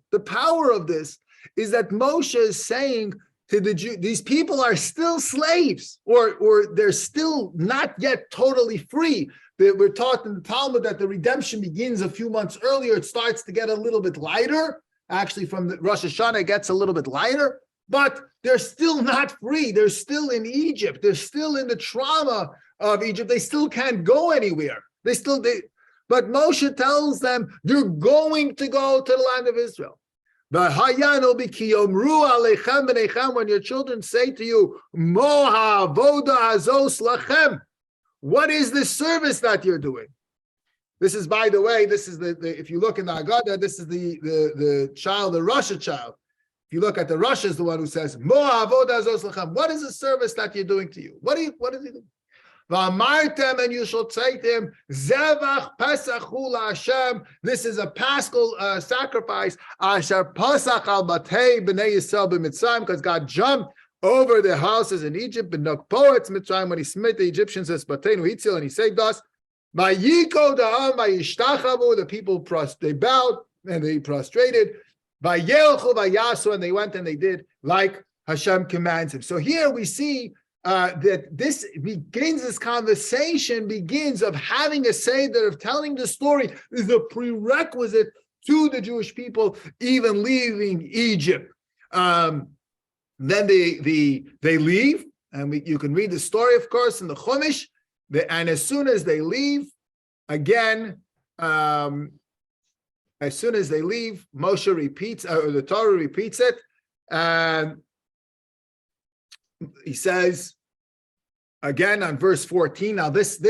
of this is that Moshe is saying to the Jew, these people are still slaves, or they're still not yet totally free. We're taught in the Talmud that the redemption begins a few months earlier. It starts to get a little bit lighter. Actually, from the Rosh Hashanah, it gets a little bit lighter, but they're still not free. They're still in Egypt. They're still in the trauma of Egypt. They still can't go anywhere. But Moshe tells them, you're going to go to the land of Israel. When your children say to you, what is this service that you're doing? This is, by the way, this is the if you look in the Hagadah, this is the child, the Rasha child. If you look at the Rasha, is the one who says, what is the service that you're doing to you? What is he doing? And you shall say to him, Zevach Pesach hu Hashem. This is a Paschal sacrifice. Asher Pesach al Batei b'nei Yisrael b'Mitzrayim, because God jumped over the houses in Egypt. B'nok poets Mitzrayim, when he smote the Egyptians as Bateinu Hitzil, and he saved us. Vayiko da'am vayishtachavu, the people they bowed and they prostrated. Vayelchu vayasu, and they went and they did like Hashem commands him. So here we see that this conversation begins of having a Seder, of telling the story, is a prerequisite to the Jewish people even leaving Egypt. Then they leave, and you can read the story, of course, in the Chumash. And as soon as they leave, again, Moshe repeats, or the Torah repeats it, and he says, again on verse 14. Now this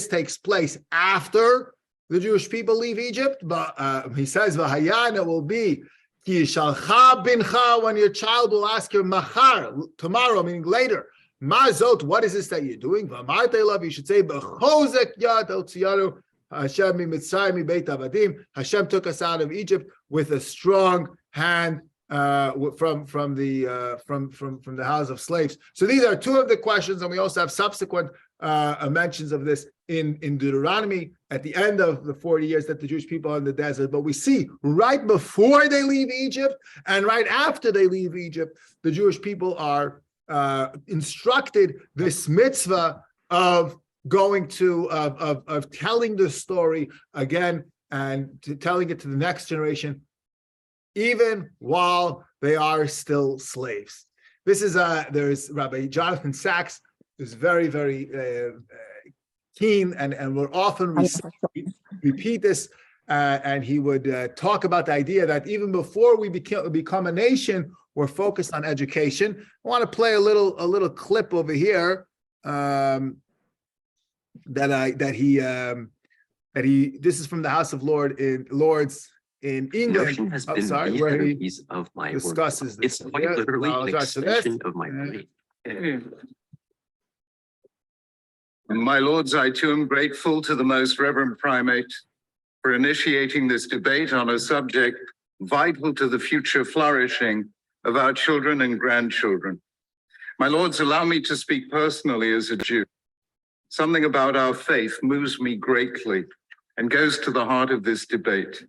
takes place after the Jewish people leave Egypt, but he says, "V'hayan," it will be ki yishalcha bincha, when your child will ask you machar, tomorrow, meaning later, mazot, what is this that you're doing? V'amartei lav, you should say, b'chozek yad hotziyanu Hashem miMitzrayim mibeit avadim. Hashem took us out of Egypt with a strong hand from the house of slaves. So these are two of the questions, and we also have subsequent mentions of this in Deuteronomy at the end of the 40 years that the Jewish people are in the desert. But we see right before they leave Egypt and right after they leave Egypt, the Jewish people are instructed this mitzvah of going to of telling the story again and telling it to the next generation, even while they are still slaves. This is there's Rabbi Jonathan Sachs is very, very keen and will often repeat this, and he would talk about the idea that even before we become a nation, we're focused on education. I want to play a little clip over here that he this is from the House of Lords in England. I'm sorry, where he discusses this. It's quite literally an extension of my brain. My lords, I too am grateful to the most reverend primate for initiating this debate on a subject vital to the future flourishing of our children and grandchildren. My lords, allow me to speak personally as a Jew. Something about our faith moves me greatly and goes to the heart of this debate.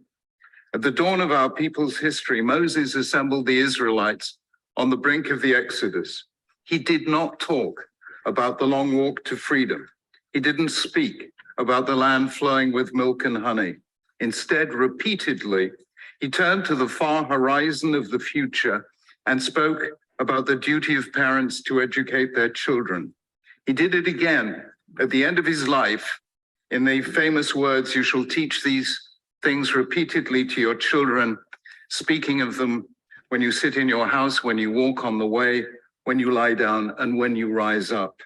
At the dawn of our people's history, Moses assembled the Israelites on the brink of the Exodus. He did not talk about the long walk to freedom. He didn't speak about the land flowing with milk and honey. Instead, repeatedly, He turned to the far horizon of the future and spoke about the duty of parents to educate their children. He did it again at the end of his life in the famous words, "You shall teach these things repeatedly to your children, speaking of them when you sit in your house, when you walk on the way, when you lie down, and when you rise up."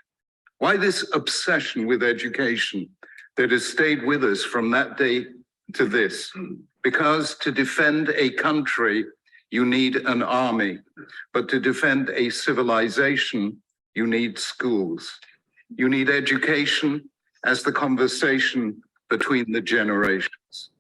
Why this obsession with education that has stayed with us from that day to this? Because to defend a country, you need an army, but to defend a civilization, you need schools. You need education as the conversation between the generations.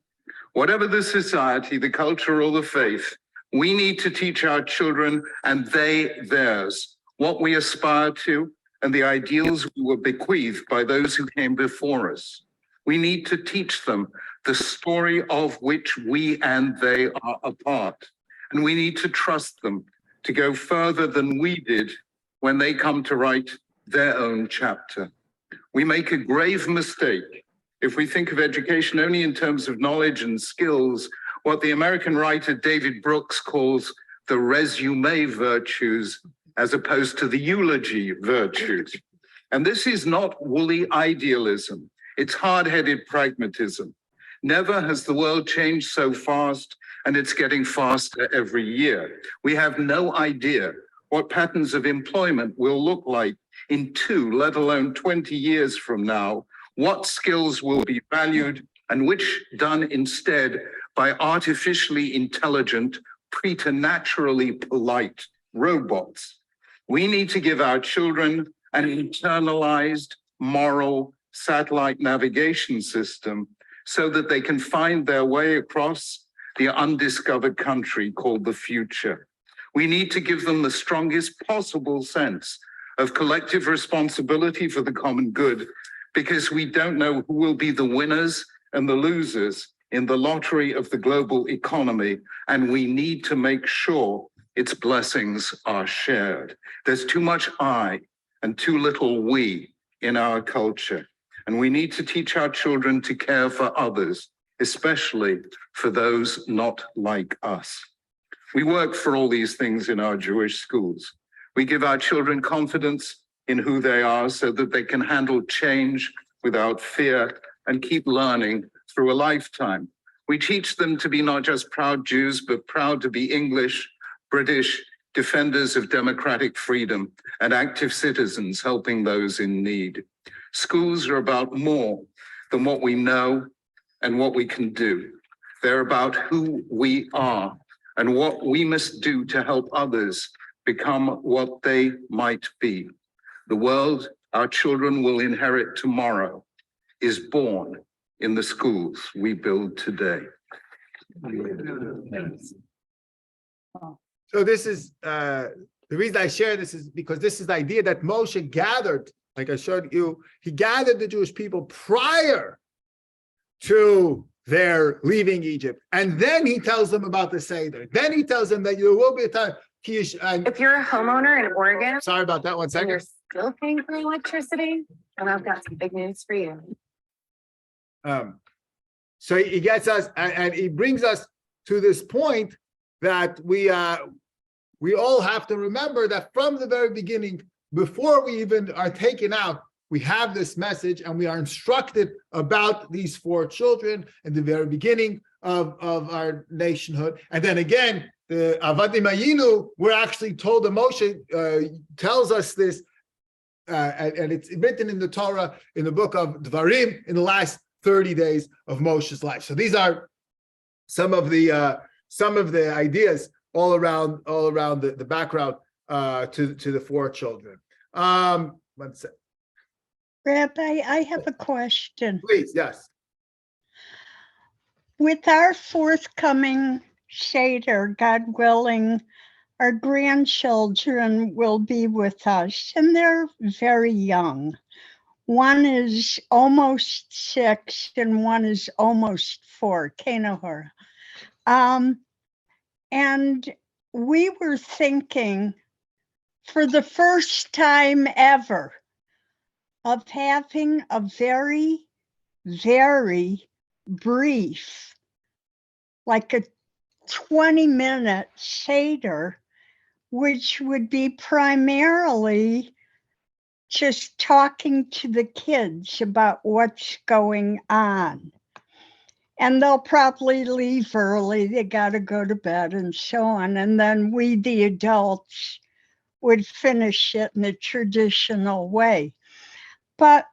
Whatever the society, the culture, or the faith, we need to teach our children and they theirs what we aspire to and the ideals we were bequeathed by those who came before us. We need to teach them the story of which we and they are a part. And we need to trust them to go further than we did when they come to write their own chapter. We make a grave mistake if we think of education only in terms of knowledge and skills, what the American writer David Brooks calls the resume virtues, as opposed to the eulogy virtues. And this is not woolly idealism. It's hard-headed pragmatism. Never has the world changed so fast, and it's getting faster every year. We have no idea what patterns of employment will look like in 2, let alone 20 years from now, what skills will be valued and which done instead by artificially intelligent, preternaturally polite robots. We need to give our children an internalized, moral satellite navigation system so that they can find their way across the undiscovered country called the future. We need to give them the strongest possible sense of collective responsibility for the common good, because we don't know who will be the winners and the losers in the lottery of the global economy, and we need to make sure its blessings are shared. There's too much I and too little we in our culture, and we need to teach our children to care for others, especially for those not like us. We work for all these things in our Jewish schools. We give our children confidence in who they are so that they can handle change without fear and keep learning through a lifetime. We teach them to be not just proud Jews, but proud to be English, British, defenders of democratic freedom, and active citizens helping those in need. Schools are about more than what we know and what we can do. They're about who we are and what we must do to help others become what they might be. The world our children will inherit tomorrow is born in the schools we build today. So this is, the reason I share this is because this is the idea that Moshe gathered, like I showed you, he gathered the Jewish people prior to their leaving Egypt. And then he tells them about the Seder. Then he tells them that there will be a time. If you're a homeowner in Oregon, Sorry about that, one and second. you're still paying for electricity, and I've got some big news for you. So he gets us, and he brings us to this point that we all have to remember that from the very beginning, before we even are taken out, we have this message and we are instructed about these 4 children in the very beginning of our nationhood. And then again, the Avadim Ayinu, we're actually told that Moshe tells us this, and it's written in the Torah, in the book of Dvarim, in the last 30 days of Moshe's life. So these are some of the ideas all around the background to the 4 children. One sec. Rabbi, I have a question. Please, yes. With our forthcoming Seder, God willing, our grandchildren will be with us, and they're very young. One is almost 6 and one is almost 4, Kenahor. And we were thinking for the first time ever of having a very, very brief, like a 20-minute Seder, which would be primarily just talking to the kids about what's going on. And they'll probably leave early. They got to go to bed and so on. And then we, the adults, would finish it in the traditional way. But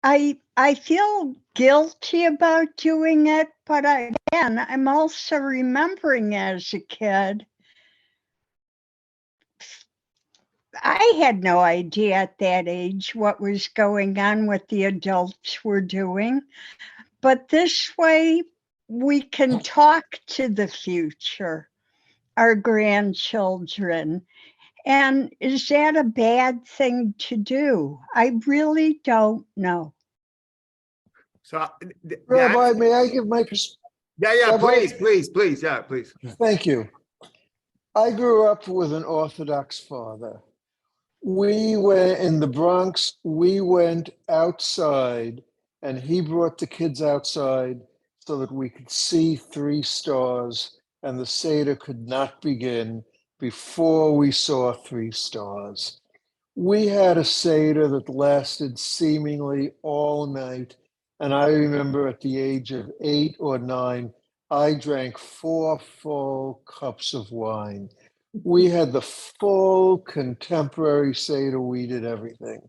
I feel guilty about doing it. But again, I'm also remembering as a kid, I had no idea at that age what was going on, what the adults were doing. But this way, we can talk to the future, our grandchildren. And is that a bad thing to do? I really don't know. So, Rabbi, may I give my perspective? yeah, Rabbi- please, yeah, please. Thank you. I grew up with an Orthodox father. We went in the Bronx, we went outside and he brought the kids outside so that we could see 3 stars and the Seder could not begin before we saw 3 stars. We had a Seder that lasted seemingly all night. And I remember at the age of 8 or 9, I drank 4 full cups of wine. We had the full contemporary Seder. We did everything.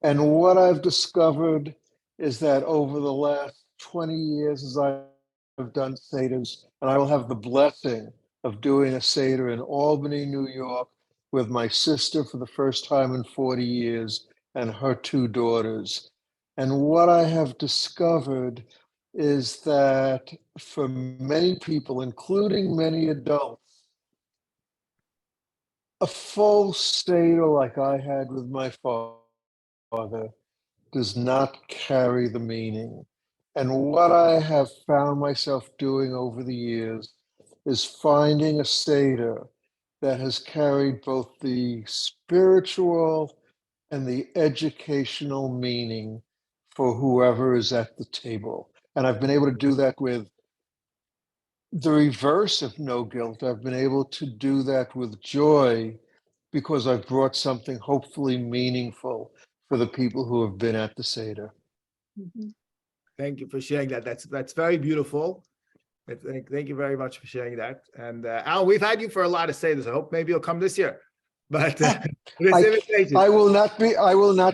And what I've discovered is that over the last 20 years, as I've done Seders, and I will have the blessing of doing a Seder in Albany, New York, with my sister for the first time in 40 years and her 2 daughters. And what I have discovered is that for many people, including many adults, a full Seder like I had with my father does not carry the meaning. And what I have found myself doing over the years is finding a Seder that has carried both the spiritual and the educational meaning for whoever is at the table. And I've been able to do that with the reverse of no guilt. I've been able to do that with joy because I've brought something hopefully meaningful for the people who have been at the Seder. Thank you for sharing that. That's very beautiful. Thank you very much for sharing that. And Al, we've had you for a lot of Seders. I hope maybe you'll come this year. But this invitation, I will not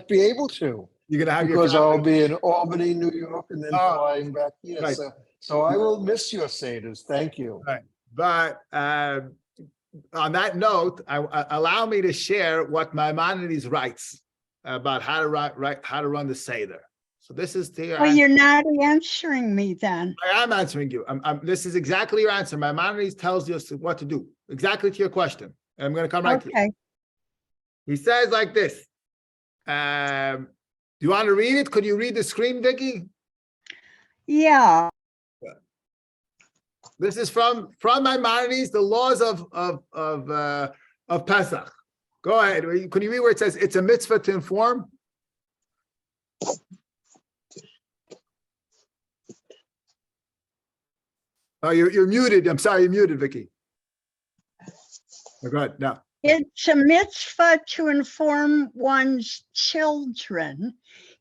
be able to. You're gonna have because your I'll be in Albany, New York, and then flying back here. Right. So I will miss your Seders. Thank you. Right. But on that note, allow me to share what Maimonides writes about how to run the Seder. So this is the. Well, you're not answering me then. I am answering you. This is exactly your answer. Maimonides tells you what to do, exactly to your question. And I'm going to come right to it. He says like this. Do you want to read it? Could you read the screen, Vicky? Yeah. This is from Maimonides, the laws of Pesach. Go ahead. Can you read where it says it's a mitzvah to inform? Oh, you're muted. I'm sorry, you're muted, Vicky. Oh, go ahead. Now. It's a mitzvah to inform one's children,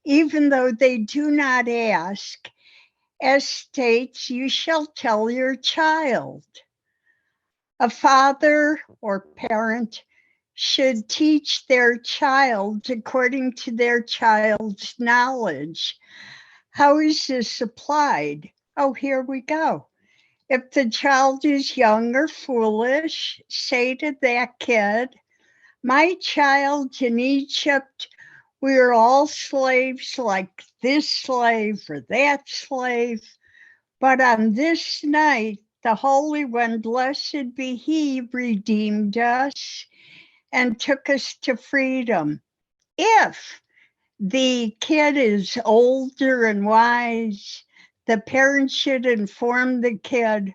even though they do not ask, as states, you shall tell your child. A father or parent should teach their child according to their child's knowledge. How is this applied? Oh, here we go. If the child is young or foolish, say to that kid, my child, in Egypt, we are all slaves like this slave or that slave. But on this night, the Holy One, blessed be He, redeemed us and took us to freedom. If the kid is older and wise, the parent should inform the kid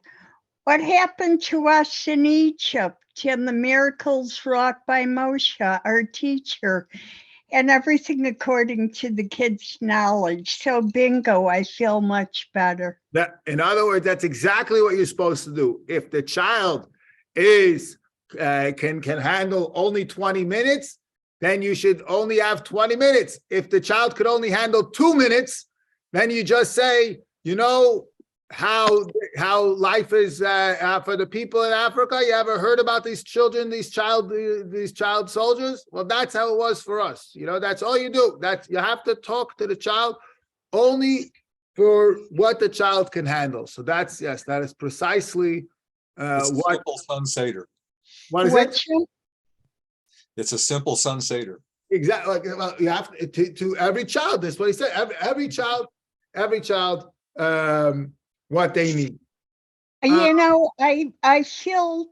what happened to us in Egypt and the miracles wrought by Moshe, our teacher, and everything according to the kid's knowledge. So bingo, I feel much better. That, in other words, that's exactly what you're supposed to do. If the child is can handle only 20 minutes, then you should only have 20 minutes. If the child could only handle 2 minutes, then you just say, you know how life is for the people in Africa. You ever heard about these children, these child soldiers? Well, that's how it was for us. You know, that's all you do. That's, you have to talk to the child only for what the child can handle. So that's, yes, that is precisely It's a what. simple sun Seder. What is it? It's a simple sun Seder. Exactly. Like, well, you have to every child. That's what he said. Every child, what they need. You know, I feel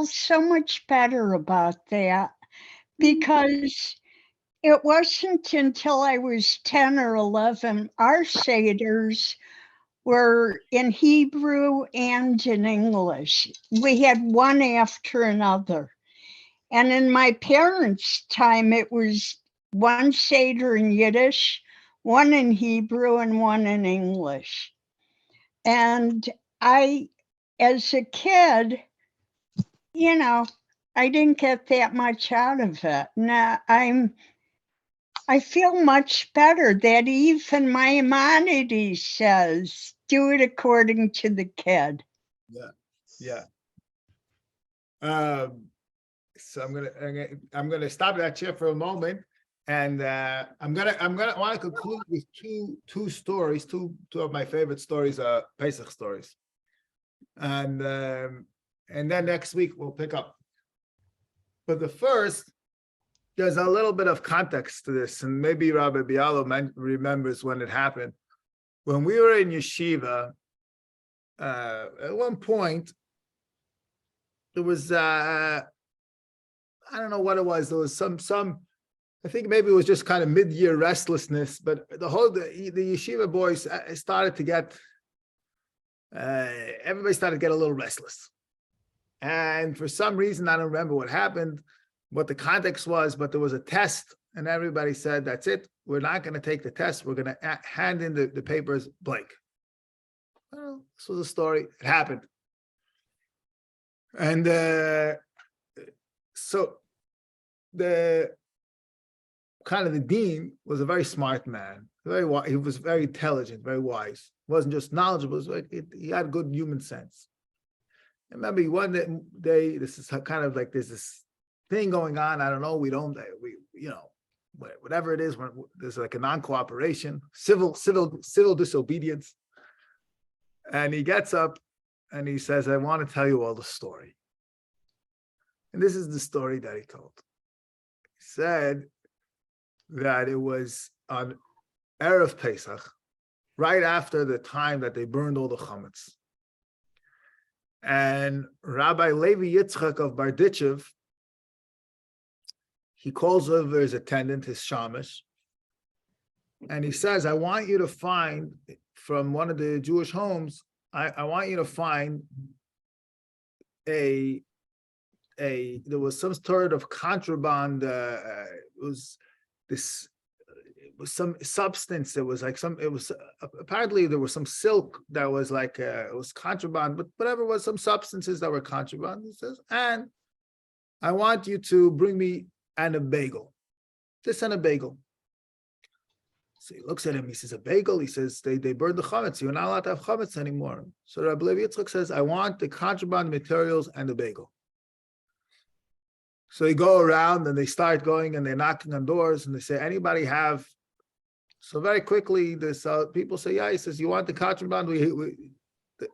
so much better about that, because it wasn't until I was 10 or 11, our Seders were in Hebrew and in English. We had one after another. And in my parents' time, it was one Seder in Yiddish, one in Hebrew, and one in English. And I, as a kid, you know, I didn't get that much out of it. Now I feel much better that even Maimonides says, do it according to the kid. Yeah. So I'm gonna stop that chair for a moment, and I'm gonna want to conclude with two stories, two of my favorite stories, Pesach stories, and then next week we'll pick up. But the first, there's a little bit of context to this, and maybe Rabbi Bialo remembers when it happened. When we were in yeshiva, at one point, there was I don't know what it was. There was some I think maybe it was just kind of mid-year restlessness, but the yeshiva boys started to get everybody started to get a little restless. And for some reason, I don't remember what happened, what the context was, but there was a test, and everybody said, that's it. We're not going to take the test. We're going to hand in the papers blank. Well, this was a story. It happened. And so the kind of the dean was a very smart man. He was very intelligent, very wise. He wasn't just knowledgeable. He had good human sense. I remember one day, this is kind of like there's this thing going on. I don't know. We whatever it is, there's like a non-cooperation, civil disobedience. And he gets up and he says, I want to tell you all the story. And this is the story that he told. He said that it was on Erev Pesach, right after the time that they burned all the chametz. And Rabbi Levi Yitzchak of Barditchev, he calls over his attendant, his shamash, and he says, I want you to find from one of the Jewish homes, I want you to find there was some sort of contraband, it was some substance. Apparently there was some silk that was like, it was contraband, but whatever was some substances that were contraband, he says, and I want you to bring me a bagel, this and a bagel. So he looks at him, he says, a bagel? He says, they burned the chametz, you're not allowed to have chametz anymore. So Rabbi Levi Yitzchak says, I want the contraband materials and the bagel. So they go around and they start going and they're knocking on doors and they say, anybody have? So very quickly, this people say, yeah. He says, you want the contraband?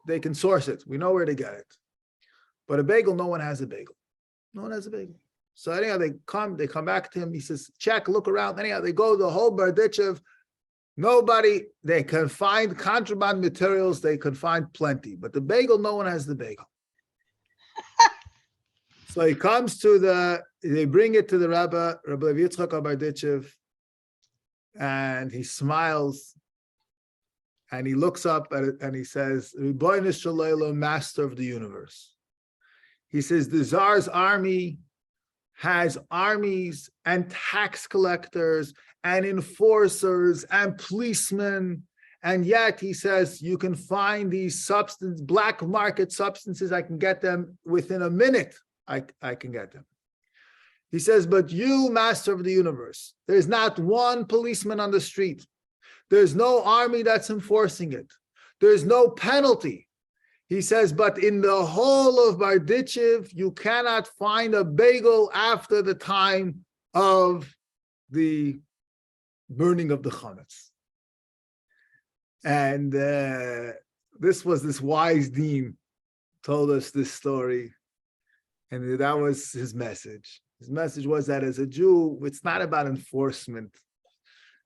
They can source it. We know where to get it. But a bagel, no one has a bagel. No one has a bagel. So anyhow, they come back to him. He says, check, look around. Anyhow, they go the whole Barditchev. Nobody, they can find contraband materials. They can find plenty. But the bagel, no one has the bagel. So he comes to they bring it to the Rabbi Yitzchak of Barditchev, and he smiles, and he looks up at it, and he says, Ribono shel Olam, master of the universe. He says, the Tsar's army has armies and tax collectors and enforcers and policemen. And yet he says, you can find these black market substances. I can get them within a minute. I can get them. He says, but you, master of the universe, there's not one policeman on the street. There's no army that's enforcing it. There's no penalty. He says, but in the whole of Bardichev, you cannot find a bagel after the time of the burning of the chametz. And this wise dean told us this story. And that was his message. His message was that as a Jew, it's not about enforcement.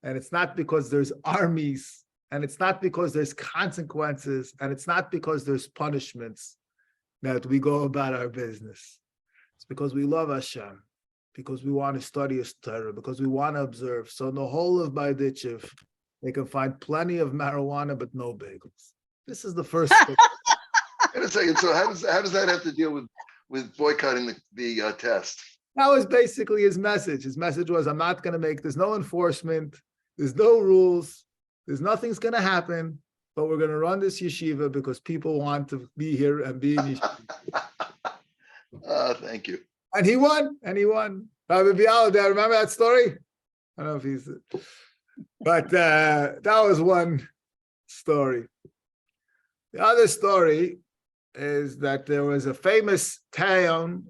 And it's not because there's armies. And it's not because there's consequences, and it's not because there's punishments that we go about our business. It's because we love Hashem, because we want to study His Torah, because we want to observe. So in the whole of Bardichev, they can find plenty of marijuana, but no bagels. This is the first thing. Wait a second. So how does that have to deal with boycotting the test? That was basically his message. His message was, I'm not going to there's no enforcement, there's no rules. There's nothing's going to happen, but we're going to run this yeshiva because people want to be here and be in yeshiva. Thank you. And he won. Rabbi Bial, remember that story? I don't know if he's... But that was one story. The other story is that there was a famous town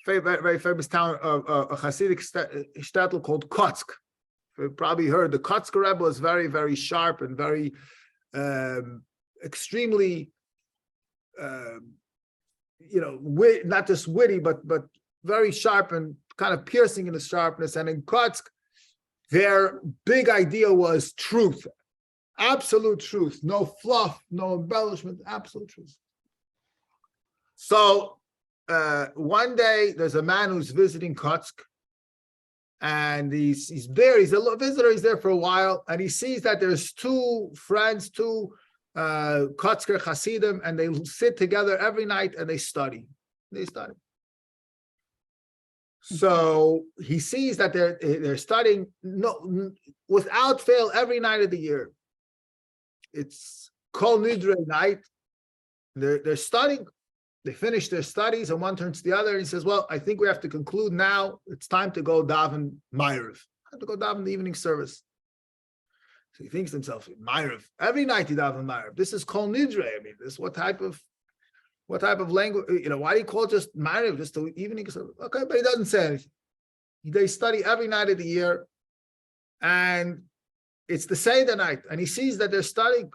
very famous town of a Hasidic shtetl called Kotsk. You've probably heard the Kotsk Rebbe was very, very sharp and very extremely, not just witty, but very sharp and kind of piercing in his sharpness. And in Kotsk, their big idea was truth, absolute truth, no fluff, no embellishment, absolute truth. So one day there's a man who's visiting Kotsk. And he's there, he's a visitor, he's there for a while, and he sees that there's two Kotzker Hasidim, and they sit together every night and they study. So he sees that they're studying without fail every night of the year. It's Kol Nidre night. They're studying. They finish their studies, and one turns to the other, and he says, well, I think we have to conclude now. It's time to go daven Ma'ariv. I have to go daven the evening service. So he thinks to himself, Ma'ariv. Every night he daven Ma'ariv. This is Kol Nidre. I mean, this what type of language, why do you call it just Ma'ariv, just the evening service? Okay, but he doesn't say anything. They study every night of the year, and it's the Seder night, and he sees that they're studying,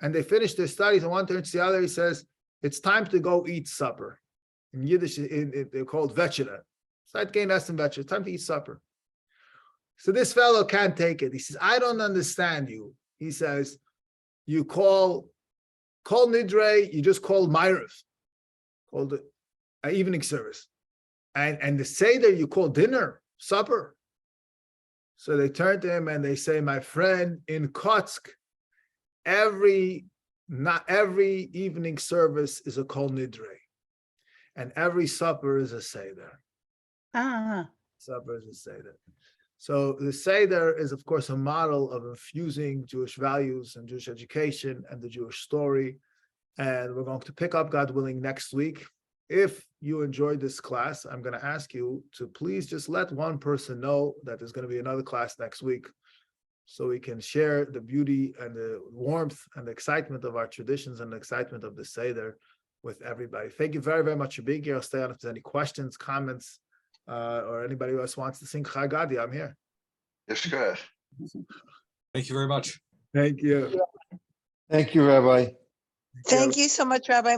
and they finish their studies, and one turns to the other, he says, it's time to go eat supper. In Yiddish, they're called vechera. It's time to eat supper. So this fellow can't take it. He says, I don't understand you. He says, you call Nidre, you just call Ma'ariv, called it an evening service. And the Seder, you call dinner, supper. So they turn to him and they say, my friend, in Kotsk, not every evening service is a Kol Nidre, and every supper is a Seder. Supper is a Seder. So the Seder is, of course, a model of infusing Jewish values and Jewish education and the Jewish story. And we're going to pick up, God willing, next week. If you enjoyed this class, I'm going to ask you to please just let one person know that there's going to be another class next week, so we can share the beauty and the warmth and the excitement of our traditions and the excitement of the Seder with everybody. Thank you very, very much for being here. I'll stay on if there's any questions, comments, or anybody who else wants to sing Hagadah. I'm here. Yes, sir. Thank you very much. Thank you. Thank you, Rabbi. Thank you so much, Rabbi.